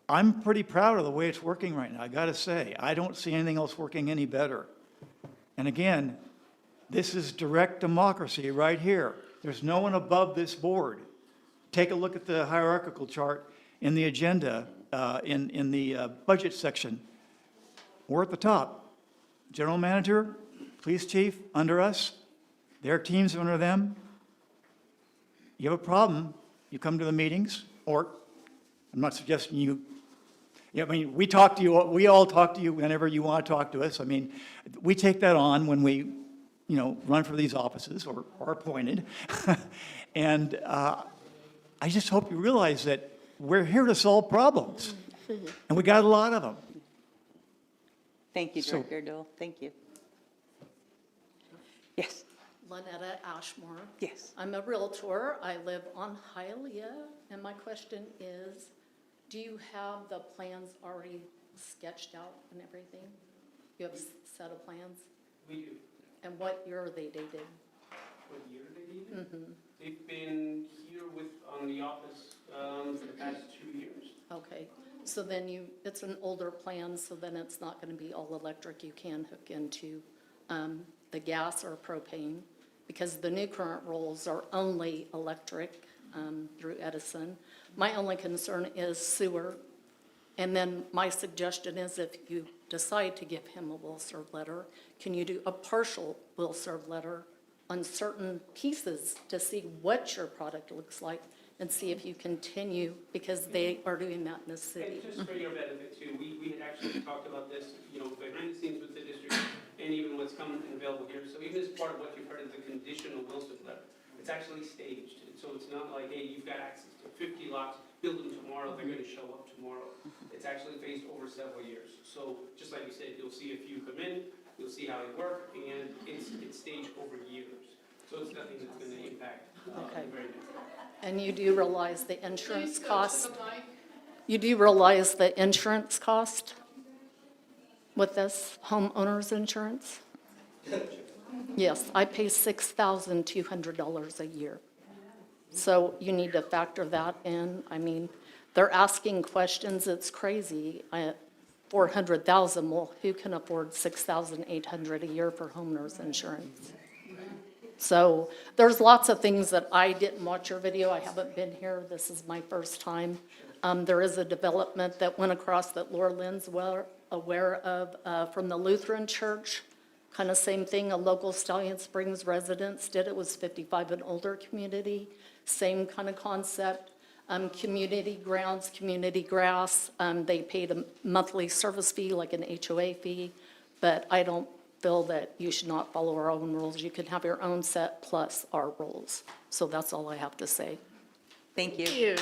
I'm pretty proud of the way it's working right now, I gotta say. I don't see anything else working any better. And again, this is direct democracy right here. There's no one above this board. Take a look at the hierarchical chart in the agenda, in the budget section. We're at the top. General manager, police chief, under us. Their teams under them. You have a problem, you come to the meetings, or I'm not suggesting you, we talk to you, we all talk to you whenever you want to talk to us. We take that on when we, run for these offices or are appointed. And I just hope you realize that we're here to solve problems, and we got a lot of them. Thank you, Director Dole. Thank you. Yes. Lynetta Ashmore. Yes. I'm a Realtor. I live on Hialeah, and my question is, do you have the plans already sketched out and everything? You have a set of plans? We do. And what year are they dated? What year they needed? They've been here on the office, for the past 2 years. Okay, so then it's an older plan, so then it's not gonna be all electric. You can hook into, the gas or propane, because the new current rules are only electric, through Edison. My only concern is sewer. And then my suggestion is if you decide to give him a will-serve letter, can you do a partial will-serve letter on certain pieces to see what your product looks like and see if you continue, because they are doing that in the city. And just for your benefit too, we had actually talked about this, behind the scenes with the district and even what's coming and available here. So even as part of what you've heard of the conditional Wilson letter, it's actually staged. And so it's not like, hey, you've got access to 50 lots, build them tomorrow, they're going to show up tomorrow. It's actually phased over several years. So just like you said, you'll see a few come in, you'll see how they work, and it's staged over years. So it's nothing that's going to impact Okay. the very next. And you do realize the insurance cost? You do realize the insurance cost with this homeowner's insurance? Yes, I pay $6,200 a year. So you need to factor that in. I mean, they're asking questions, it's crazy. 400,000, well, who can afford $6,800 a year for homeowner's insurance? So there's lots of things that I didn't watch your video. I haven't been here. This is my first time. There is a development that went across that Laura Lynn's well aware of from the Lutheran Church. Kind of same thing, a local Stallion Springs residents did. It was 55 and older community. Same kind of concept. Community grounds, community grass. They paid a monthly service fee, like an HOA fee, but I don't feel that you should not follow our own rules. You can have your own set plus our rules. So that's all I have to say. Thank you. Thank you.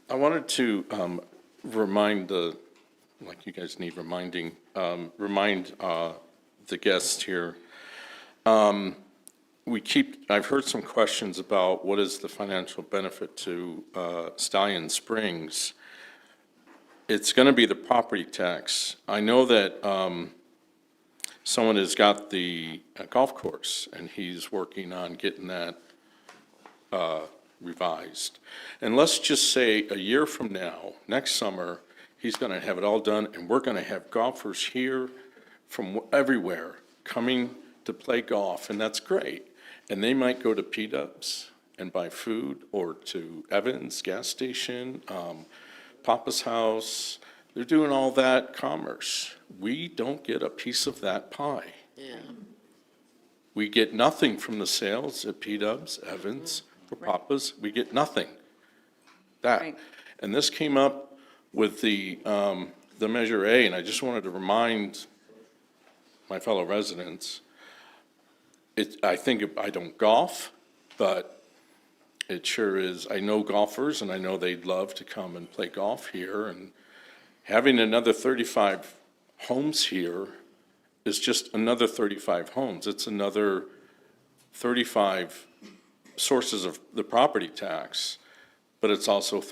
I wanted to remind like you guys need reminding, remind the guests here. I've heard some questions about what is the financial benefit to Stallion Springs. It's going to be the property tax. I know that someone has got the golf course, and he's working on getting that revised. And let's just say a year from now, next summer, he's going to have it all done, and we're going to have golfers here from everywhere coming to play golf, and that's great. And they might go to P-Dubs and buy food, or to Evans gas station, Papa's House. They're doing all that commerce. We don't get a piece of that pie. Yeah. We get nothing from the sales at P-Dubs, Evans, or Papa's. We get nothing. That. Right. And this came up with the Measure A, and I just wanted to remind my fellow residents, I don't golf, but it sure is, I know golfers, and I know they'd love to come and play golf here, and having another 35 homes here is just another 35 homes. It's another 35 sources of the property tax, but it's also,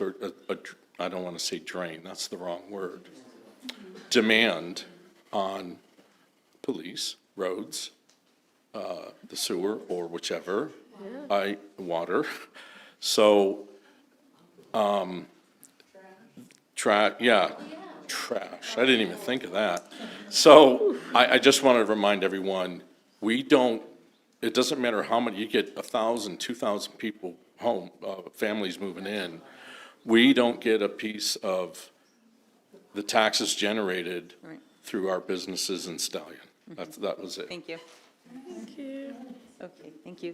I don't want to say drain, that's the wrong word, demand on police, roads, the sewer, or whichever, water. So, trash. I didn't even think of that. So I just want to remind everyone, it doesn't matter how many, you get 1,000, 2,000 people home, families moving in. We don't get a piece of the taxes generated Right. through our businesses in Stallion. That was it. Thank you. Thank you. Okay, thank you.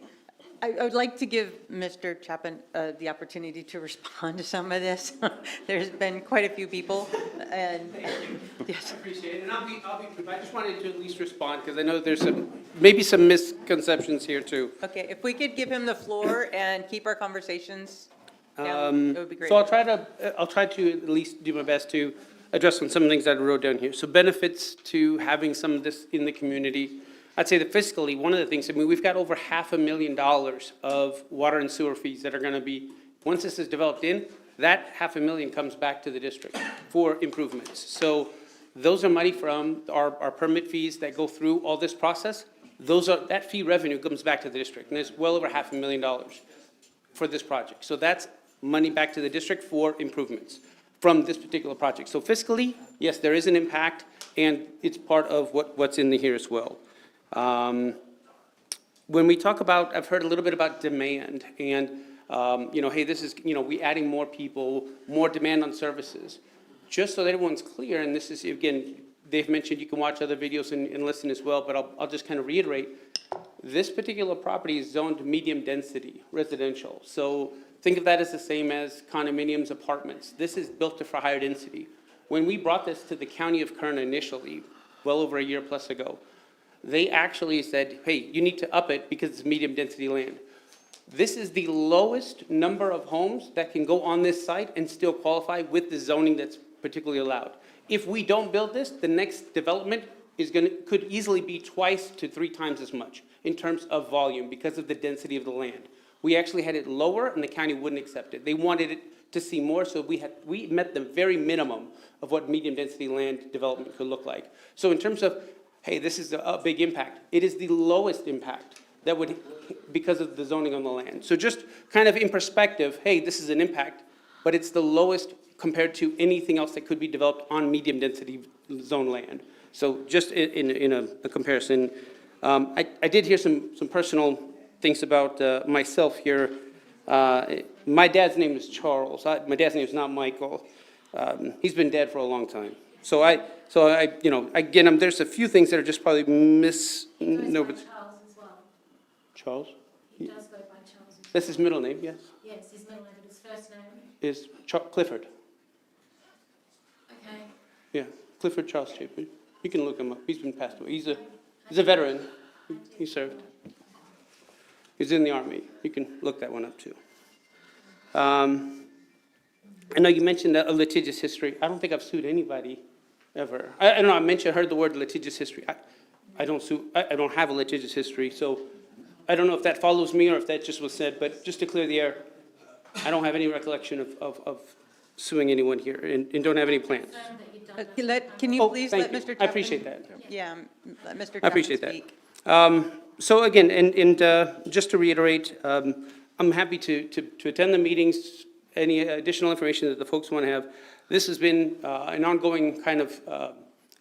I would like to give Mr. Chapin the opportunity to respond to some of this. There's been quite a few people, and yes. Appreciate it, and I'll be brief. I just wanted to at least respond, because I know there's maybe some misconceptions here too. Okay, if we could give him the floor and keep our conversations down, it would be great. So I'll try to at least do my best to address on some of the things that I wrote down here. So benefits to having some of this in the community. I'd say that fiscally, one of the things, we've got over $500,000 of water and sewer fees that are going to be, once this is developed in, that $500,000 comes back to the district for improvements. So those are money from our permit fees that go through all this process. That fee revenue comes back to the district, and it's well over $500,000 for this project. So that's money back to the district for improvements from this particular project. So fiscally, yes, there is an impact, and it's part of what's in here as well. When we talk about, I've heard a little bit about demand, and, hey, this is, we adding more people, more demand on services. Just so that everyone's clear, and this is, again, they've mentioned you can watch other videos and listen as well, but I'll just kind of reiterate. This particular property is zoned medium density residential. So think of that as the same as condominiums, apartments. This is built for higher density. When we brought this to the county of Kern initially, well over a year plus ago, they actually said, hey, you need to up it because it's medium density land. This is the lowest number of homes that can go on this site and still qualify with the zoning that's particularly allowed. If we don't build this, the next development could easily be 2 to 3 times as much in terms of volume because of the density of the land. We actually had it lower and the county wouldn't accept it. They wanted it to see more, so we met the very minimum of what medium density land development could look like. So in terms of, hey, this is a big impact, it is the lowest impact that would, because of the zoning on the land. So just kind of in perspective, hey, this is an impact, but it's the lowest compared to anything else that could be developed on medium density zone land. So just in a comparison, I did hear some personal things about myself here. My dad's name is Charles. My dad's name is not Michael. He's been dead for a long time. So again, there's a few things that are just probably Charles as well. Charles? He does go by Charles. That's his middle name, yes? Yes, his middle name, but his first name. Is Clifford. Okay. Yeah, Clifford Charles Chapin. You can look him up. He's been passed away. He's a veteran. He served. He's in the Army. You can look that one up too. I know you mentioned a litigious history. I don't think I've sued anybody ever. I don't know, I heard the word litigious history. I don't sue, I don't have a litigious history, so I don't know if that follows me or if that just was said, but just to clear the air, I don't have any recollection of suing anyone here and don't have any plans. Can you please Thank let you. Mr. Chapman? I appreciate that. Yeah, let Mr. Chapman I appreciate that. speak. So again, and just to reiterate, I'm happy to attend the meetings, any additional information that the folks want to have. This has been an ongoing kind of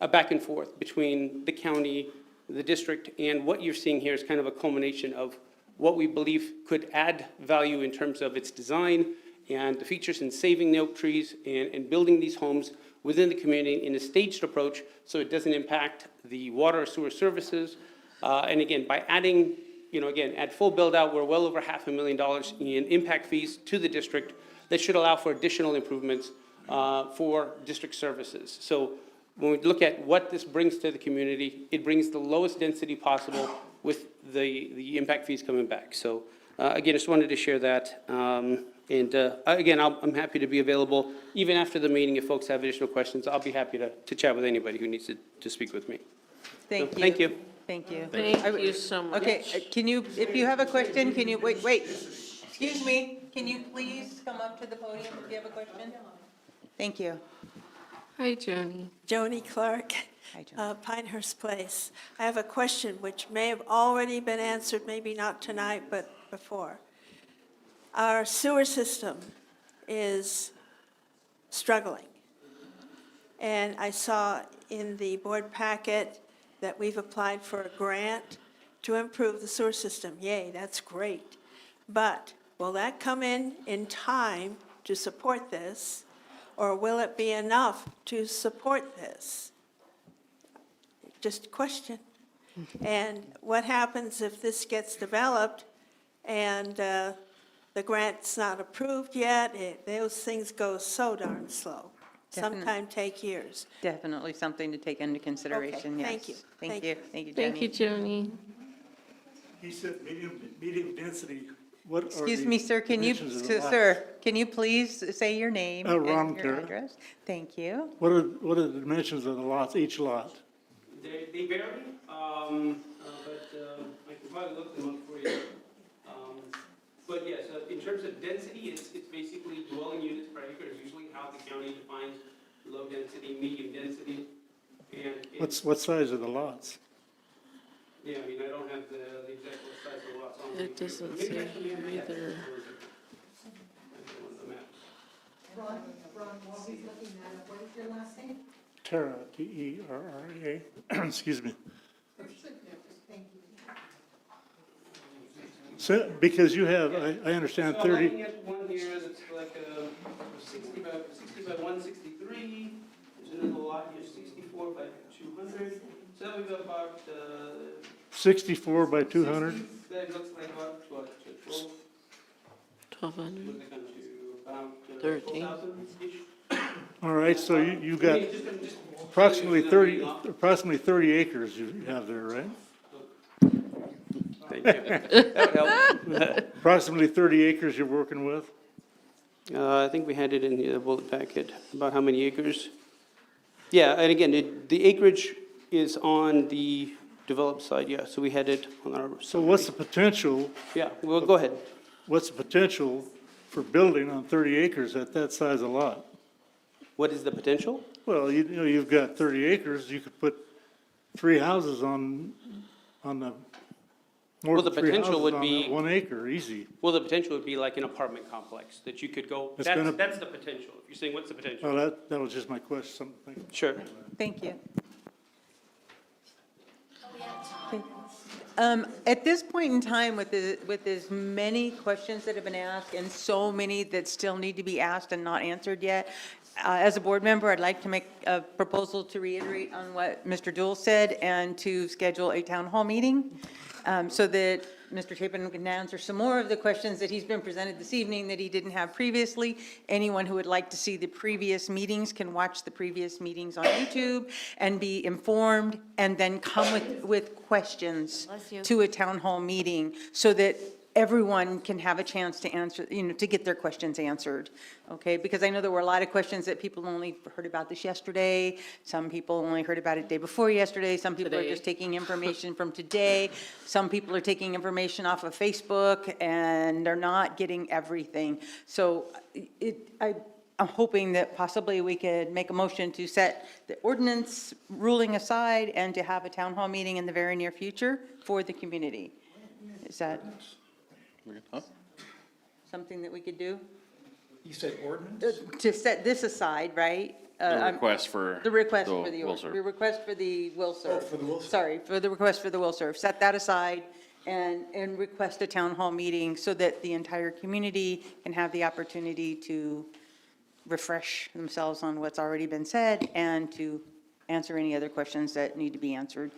a back and forth between the county, the district, and what you're seeing here is kind of a culmination of what we believe could add value in terms of its design and the features in saving the oak trees and building these homes within the community in a staged approach so it doesn't impact the water or sewer services. And again, by adding, at full build out, we're well over $500,000 in impact fees to the district that should allow for additional improvements for district services. So when we look at what this brings to the community, it brings the lowest density possible with the impact fees coming back. So again, just wanted to share that. Again, I'm happy to be available even after the meeting. If folks have additional questions, I'll be happy to chat with anybody who needs to speak with me. Thank you. Thank you. Thank you. Thank you so much. Okay, can you, if you have a question, can you, wait, excuse me, can you please come up to the podium if you have a question? Thank you. Hi, Joni. Joni Clark, Pinehurst Place. I have a question which may have already been answered, maybe not tonight, but before. Our sewer system is struggling. And I saw in the board packet that we've applied for a grant to improve the sewer system. Yay, that's great. But will that come in time to support this? Or will it be enough to support this? Just a question. And what happens if this gets developed and the grant's not approved yet? Those things go so darn slow. Sometimes take years. Definitely something to take into consideration, yes. Thank you. Thank you, thank you, Joni. Thank you, Joni. He said medium density. What are Excuse the me, sir, can you, dimensions of the lots? sir, can you please say your name and Ron your Kerr. address? Thank you. What are the dimensions of the lots, each lot? They vary, but I can probably look them up for you. But yes, in terms of density, it's basically dwelling units per acre. throughout the county to find low density, medium density, and. What size are the lots? Yeah, I mean, I don't have the exact size of the lots on. It doesn't say either. Ron, while he's looking that up, what is your last name? Terra, Terra, excuse me. Thank you. So, because you have, I understand So I'm 30, looking at one here that's like 60 by 163. There's another lot here, 64 by 200. So we've got about 64 by 200? 60, that looks like about 12. 1,200. What does that come to? About 13. 12,000-ish. All right, so you got approximately 30 acres you have there, right? Thank you. That would help. Approximately 30 acres you're working with? I think we had it in the bullet packet, about how many acres. Yeah, and again, the acreage is on the developed side, yeah, so we had it on our. So what's the potential, Yeah, well, go ahead. what's the potential for building on 30 acres at that size of lot? What is the potential? Well, you know, you've got 30 acres, you could put 3 houses on the, more Well, the than 3 houses potential would on be- that 1 acre, easy. Well, the potential would be like an apartment complex that you could go, It's gonna- that's the potential. If you're saying, what's the potential? Well, that was just my question, something. Sure. Thank you. Okay. At this point in time, with as many questions that have been asked and so many that still need to be asked and not answered yet, as a board member, I'd like to make a proposal to reiterate on what Mr. Dool said and to schedule a town hall meeting so that Mr. Chapin can answer some more of the questions that he's been presented this evening that he didn't have previously. Anyone who would like to see the previous meetings can watch the previous meetings on YouTube and be informed, and then come with questions to a town hall meeting so that everyone can have a chance to answer, you know, to get their questions answered, okay? Because I know there were a lot of questions that people only heard about this yesterday. Some people only heard about it day before yesterday. Some people are just taking information from today. Some people are taking information off of Facebook, and they're not getting everything. So I'm hoping that possibly we could make a motion to set the ordinance ruling aside and to have a town hall meeting in the very near future for the community. Is that something that we could do? You said ordinance? To set this aside, right? The request for The request the for the, will serve. the request for the will serve. for the will serve. Sorry, for the request for the will serve. Set that aside and request a town hall meeting so that the entire community can have the opportunity to refresh themselves on what's already been said and to answer any other questions that need to be answered.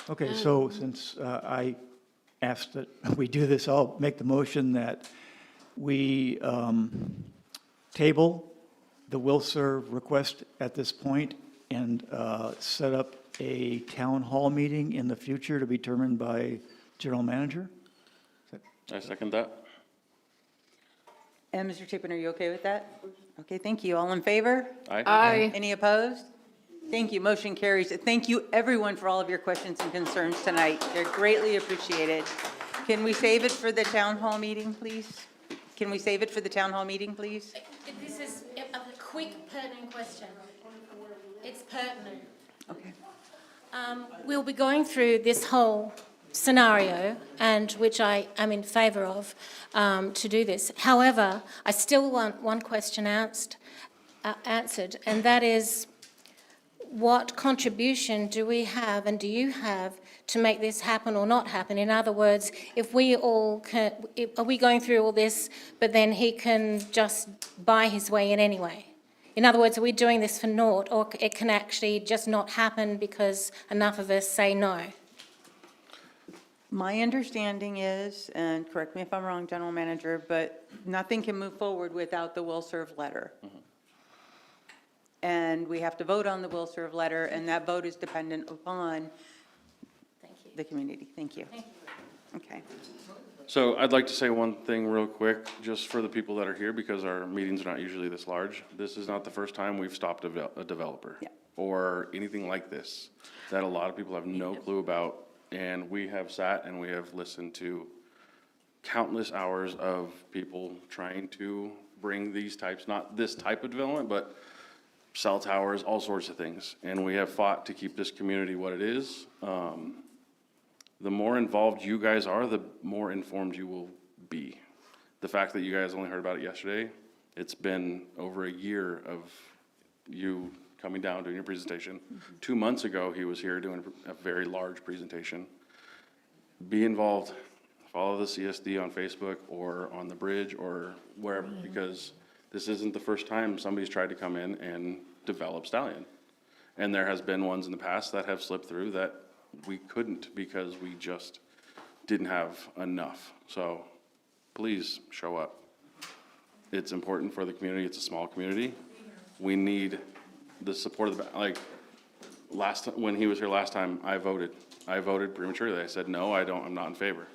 Okay, so since I asked that we do this, I'll make the motion that we table the will serve request at this point and set up a town hall meeting in the future to be determined by general manager. I second that. And Mr. Chapin, are you okay with that? Okay, thank you. All in favor? Aye. Any opposed? Thank you. Motion carries. Thank you, everyone, for all of your questions and concerns tonight. They're greatly appreciated. Can we save it for the town hall meeting, please? Can we save it for the town hall meeting, please? This is a quick pertinent question. It's pertinent. Okay. We'll be going through this whole scenario, and which I am in favour of, to do this. However, I still want one question answered, and that is, what contribution do we have and do you have to make this happen or not happen? In other words, if we all can, are we going through all this, but then he can just buy his way in anyway? In other words, are we doing this for naught, or it can actually just not happen because enough of us say no? My understanding is, and correct me if I'm wrong, General Manager, but nothing can move forward without the will serve letter. And we have to vote on the will serve letter, and that vote is dependent upon the community. Thank you. Okay. So I'd like to say one thing real quick, just for the people that are here, because our meetings are not usually this large. This is not the first time we've stopped a developer or anything like this that a lot of people have no clue about. And we have sat and we have listened to countless hours of people trying to bring these types, not this type of development, but cell towers, all sorts of things. And we have fought to keep this community what it is. The more involved you guys are, the more informed you will be. The fact that you guys only heard about it yesterday, it's been over a year of you coming down, doing your presentation. 2 months ago, he was here doing a very large presentation. Be involved. Follow the CSD on Facebook or on the bridge or wherever, because this isn't the first time somebody's tried to come in and develop Stallion. And there has been ones in the past that have slipped through that we couldn't because we just didn't have enough. So please show up. It's important for the community. It's a small community. We need the support of the, like, when he was here last time, I voted prematurely. I said, no, I'm not in favor.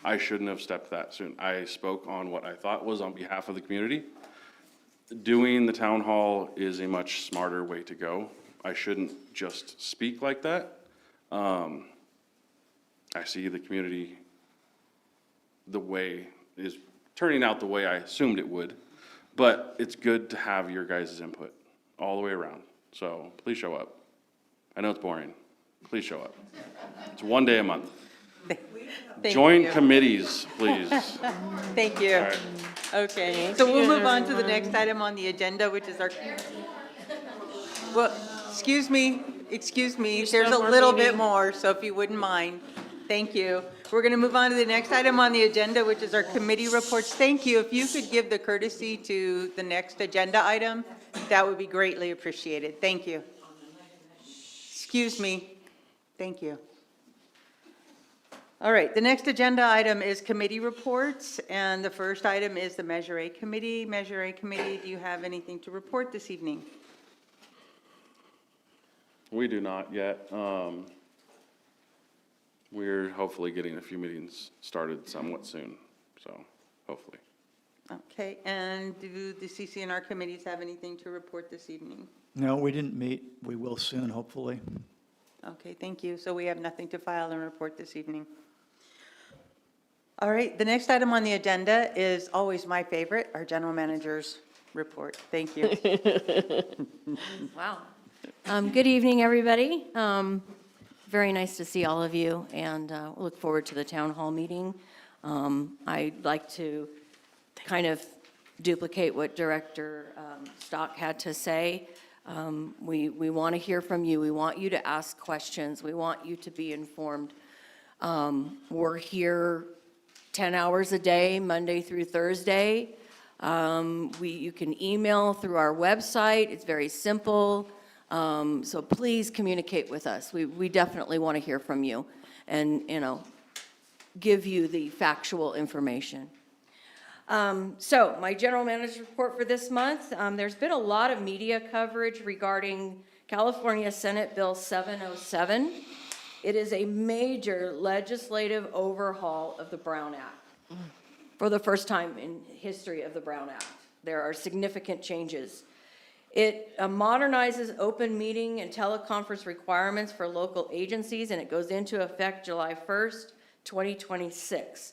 I shouldn't have stepped that soon. I spoke on what I thought was on behalf of the community. Doing the town hall is a much smarter way to go. I shouldn't just speak like that. I see the community, the way is turning out the way I assumed it would, but it's good to have your guys' input all the way around. So please show up. I know it's boring. Please show up. It's 1 day a month. Join committees, please. Thank you. All right. Okay, so we'll move on to the next item on the agenda, which is our, well, excuse me, there's a little bit more, so if you wouldn't mind. Thank you. We're going to move on to the next item on the agenda, which is our committee reports. Thank you. If you could give the courtesy to the next agenda item, that would be greatly appreciated. Thank you. Excuse me. Thank you. All right, the next agenda item is committee reports, and the first item is the Measure A Committee. Measure A Committee, do you have anything to report this evening? We do not yet. We're hopefully getting a few meetings started somewhat soon, so hopefully. Okay, and do the CC&R committees have anything to report this evening? No, we didn't meet. We will soon, hopefully. Okay, thank you. So we have nothing to file and report this evening. All right, the next item on the agenda is always my favorite, our general manager's report. Thank you. Wow. Good evening, everybody. Very nice to see all of you, and look forward to the town hall meeting. I'd like to kind of duplicate what Director Stock had to say. We want to hear from you. We want you to ask questions. We want you to be informed. We're here 10 hours a day, Monday through Thursday. You can email through our website. It's very simple. So please communicate with us. We definitely want to hear from you and, give you the factual information. So my general manager's report for this month, there's been a lot of media coverage regarding California Senate Bill 707. It is a major legislative overhaul of the Brown Act. For the first time in history of the Brown Act, there are significant changes. It modernizes open meeting and teleconference requirements for local agencies, and it goes into effect July 1st, 2026.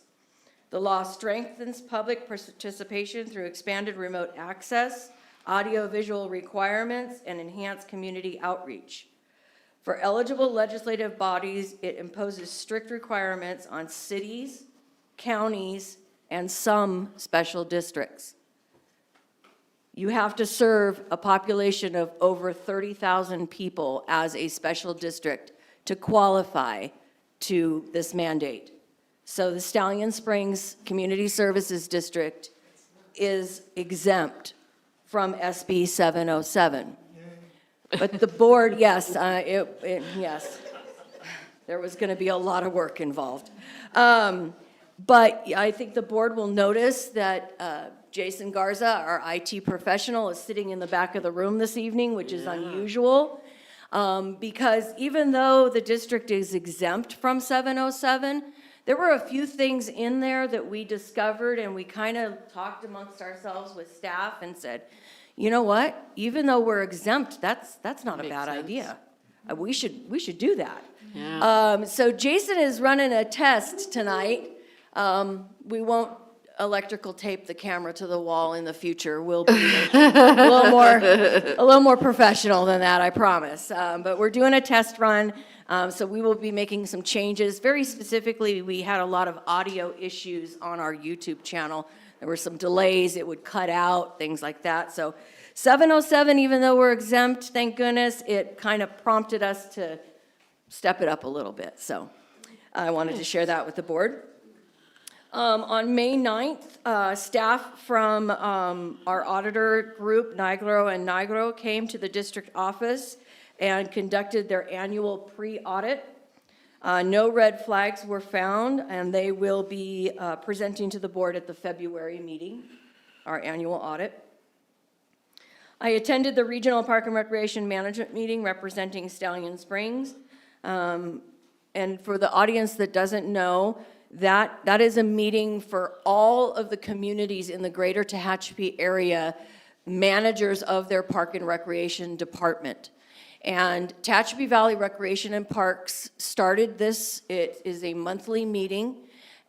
The law strengthens public participation through expanded remote access, audiovisual requirements, and enhanced community outreach. For eligible legislative bodies, it imposes strict requirements on cities, counties, and some special districts. You have to serve a population of over 30,000 people as a special district to qualify to this mandate. So the Stallion Springs Community Services District is exempt from SB 707. But the board, yes, yes, there was going to be a lot of work involved. But I think the board will notice that Jason Garza, our IT professional, is sitting in the back of the room this evening, which is unusual. Because even though the district is exempt from 707, there were a few things in there that we discovered, and we kind of talked amongst ourselves with staff and said, you know what? Even though we're exempt, that's not a bad idea. We should do that. Yeah. So Jason is running a test tonight. We won't electrical tape the camera to the wall in the future. We'll be a little more professional than that, I promise. But we're doing a test run, so we will be making some changes. Very specifically, we had a lot of audio issues on our YouTube channel. There were some delays, it would cut out, things like that. So 707, even though we're exempt, thank goodness, it kind of prompted us to step it up a little bit. So I wanted to share that with the board. On May 9th, staff from our auditor group, Nigro, came to the district office and conducted their annual pre-audit. No red flags were found, and they will be presenting to the board at the February meeting, our annual audit. I attended the Regional Park and Recreation Management meeting representing Stallion Springs. And for the audience that doesn't know, that is a meeting for all of the communities in the greater Tehachapi area, managers of their park and recreation department. And Tehachapi Valley Recreation and Parks started this. It is a monthly meeting,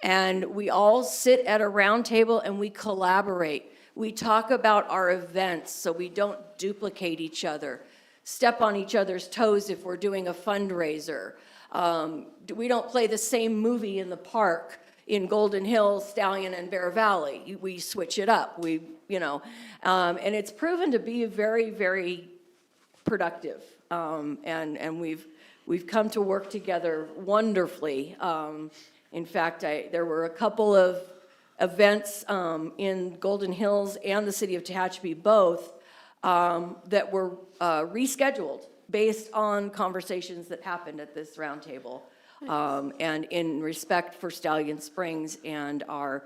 and we all sit at a round table and we collaborate. We talk about our events so we don't duplicate each other, step on each other's toes if we're doing a fundraiser. We don't play the same movie in the park in Golden Hills, Stallion, and Bear Valley. We switch it up. And it's proven to be very, very productive. And we've come to work together wonderfully. In fact, there were a couple of events in Golden Hills and the city of Tehachapi both that were rescheduled based on conversations that happened at this roundtable. And in respect for Stallion Springs and our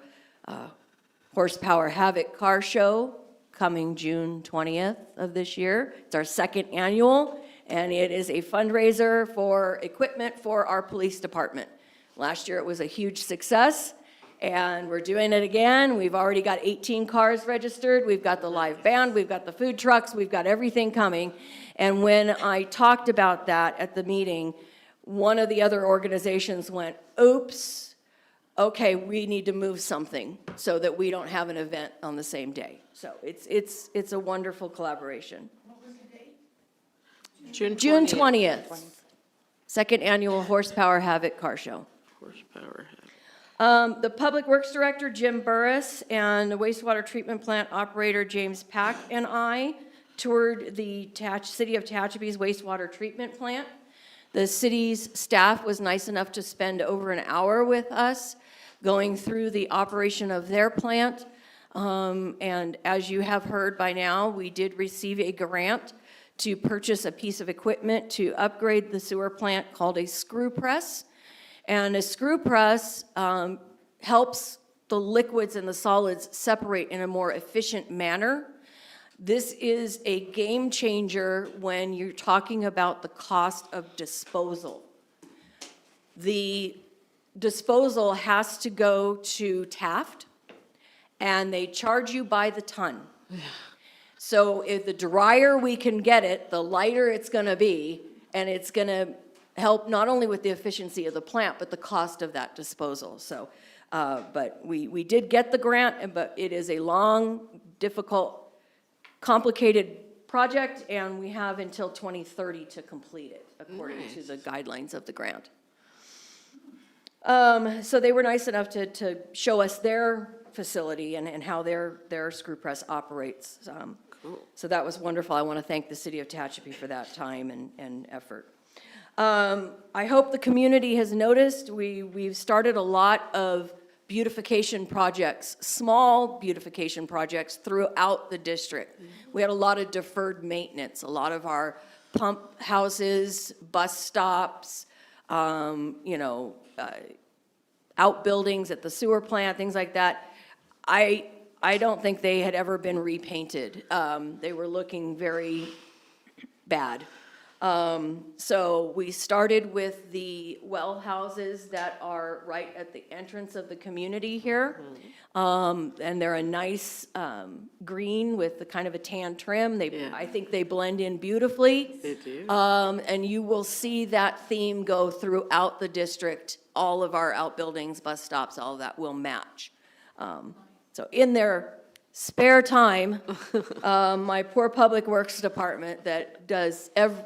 Horsepower Havoc car show coming June 20th of this year. It's our second annual, and it is a fundraiser for equipment for our police department. Last year it was a huge success, and we're doing it again. We've already got 18 cars registered. We've got the live band, we've got the food trucks, we've got everything coming. And when I talked about that at the meeting, one of the other organizations went, oops, okay, we need to move something so that we don't have an event on the same day. So it's a wonderful collaboration. What was the date? June 20th. Second annual Horsepower Havoc car show. Horsepower Havoc. The Public Works Director, Jim Burris, and the wastewater treatment plant operator, James Pack, and I toured the city of Tehachapi's wastewater treatment plant. The city's staff was nice enough to spend over an hour with us going through the operation of their plant. And as you have heard by now, we did receive a grant to purchase a piece of equipment to upgrade the sewer plant called a screw press. And a screw press helps the liquids and the solids separate in a more efficient manner. This is a game changer when you're talking about the cost of disposal. The disposal has to go to Taft, and they charge you by the ton. So if the drier we can get it, the lighter it's gonna be, and it's gonna help not only with the efficiency of the plant, but the cost of that disposal. So, but we did get the grant, but it is a long, difficult, complicated project, and we have until 2030 to complete it, according to the guidelines of the grant. So they were nice enough to show us their facility and how their screw press operates. So that was wonderful. I want to thank the city of Tehachapi for that time and effort. I hope the community has noticed we've started a lot of beautification projects, small beautification projects throughout the district. We had a lot of deferred maintenance, a lot of our pump houses, bus stops, outbuildings at the sewer plant, things like that. I don't think they had ever been repainted. They were looking very bad. So we started with the well houses that are right at the entrance of the community here. And they're a nice green with the kind of a tan trim. I think they blend in beautifully. They do. And you will see that theme go throughout the district. All of our outbuildings, bus stops, all of that will match. So in their spare time, my poor Public Works Department that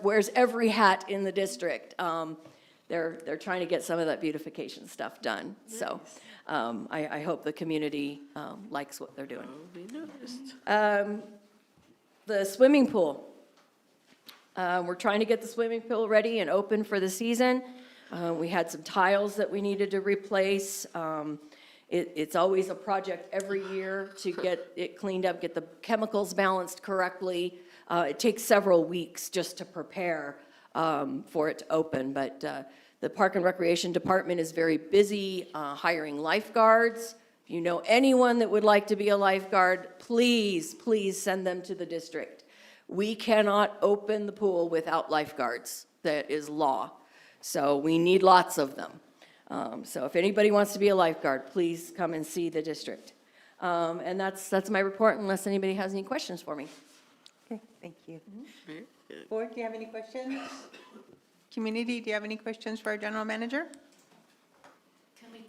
wears every hat in the district, they're trying to get some of that beautification stuff done. So I hope the community likes what they're doing. We noticed. The swimming pool. We're trying to get the swimming pool ready and open for the season. We had some tiles that we needed to replace. It's always a project every year to get it cleaned up, get the chemicals balanced correctly. It takes several weeks just to prepare for it to open, but the Park and Recreation Department is very busy hiring lifeguards. If you know anyone that would like to be a lifeguard, please, please send them to the district. We cannot open the pool without lifeguards. That is law. So we need lots of them. So if anybody wants to be a lifeguard, please come and see the district. And that's my report, unless anybody has any questions for me. Okay, thank you. Very good. Board, do you have any questions? Community, do you have any questions for our general manager? Can we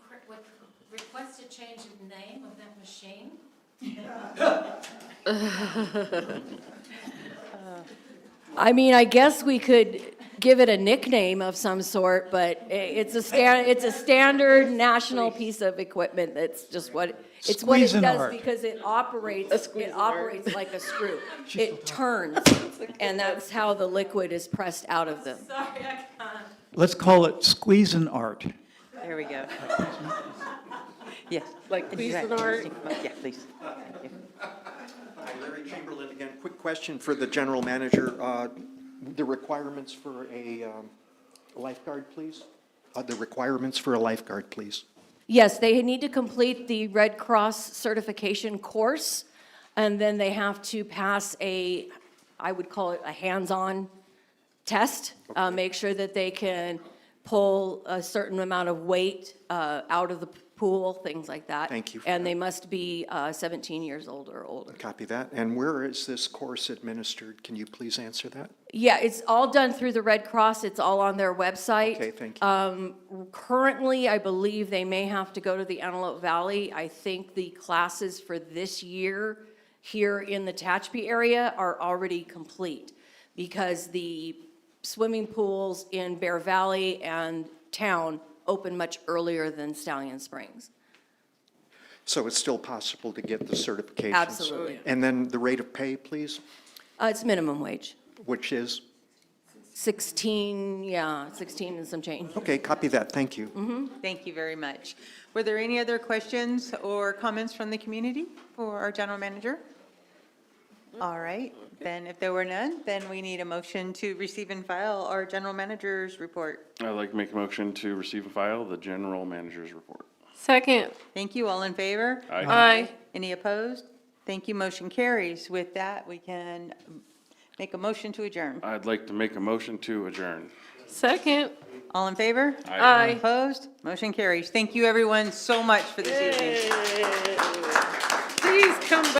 request a change of name of that machine? I mean, I guess we could give it a nickname of some sort, but it's a standard national piece of equipment. That's just what it Squeezing does art. because it operates like a screw. It turns, and that's how the liquid is pressed out of them. Sorry, I can't. Let's call it squeezing art. There we go. Yes. Like squeezing art? Yeah, please. Thank you. Hi, Larry Chamberlain again. Quick question for the general manager. The requirements for a lifeguard, please? The requirements for a lifeguard, please. Yes, they need to complete the Red Cross certification course, and then they have to pass I would call it a hands-on test. Make sure that they can pull a certain amount of weight out of the pool, things like that. Thank you for And that. they must be 17 years old or older. Copy that. And where is this course administered? Can you please answer that? Yeah, it's all done through the Red Cross. It's all on their website. Okay, thank you. Currently, I believe they may have to go to the Antelope Valley. I think the classes for this year here in the Tehachapi area are already complete because the swimming pools in Bear Valley and town open much earlier than Stallion Springs. So it's still possible to get the certifications? Absolutely. And then the rate of pay, please, It's minimum wage, which is? 16 and some change. Okay, copy that. Thank you. Thank you very much. Were there any other questions or comments from the community for our general manager? All right, then if there were none, then we need a motion to receive and file our general manager's report. I'd like to make a motion to receive and file the general manager's report. Second. Thank you, all in favor? Aye. Any opposed? Thank you, motion carries. With that, we can make a motion to adjourn. I'd like to make a motion to adjourn. Second. All in favor? Aye. Opposed? Motion carries. Thank you, everyone, so much for this evening. Please come back.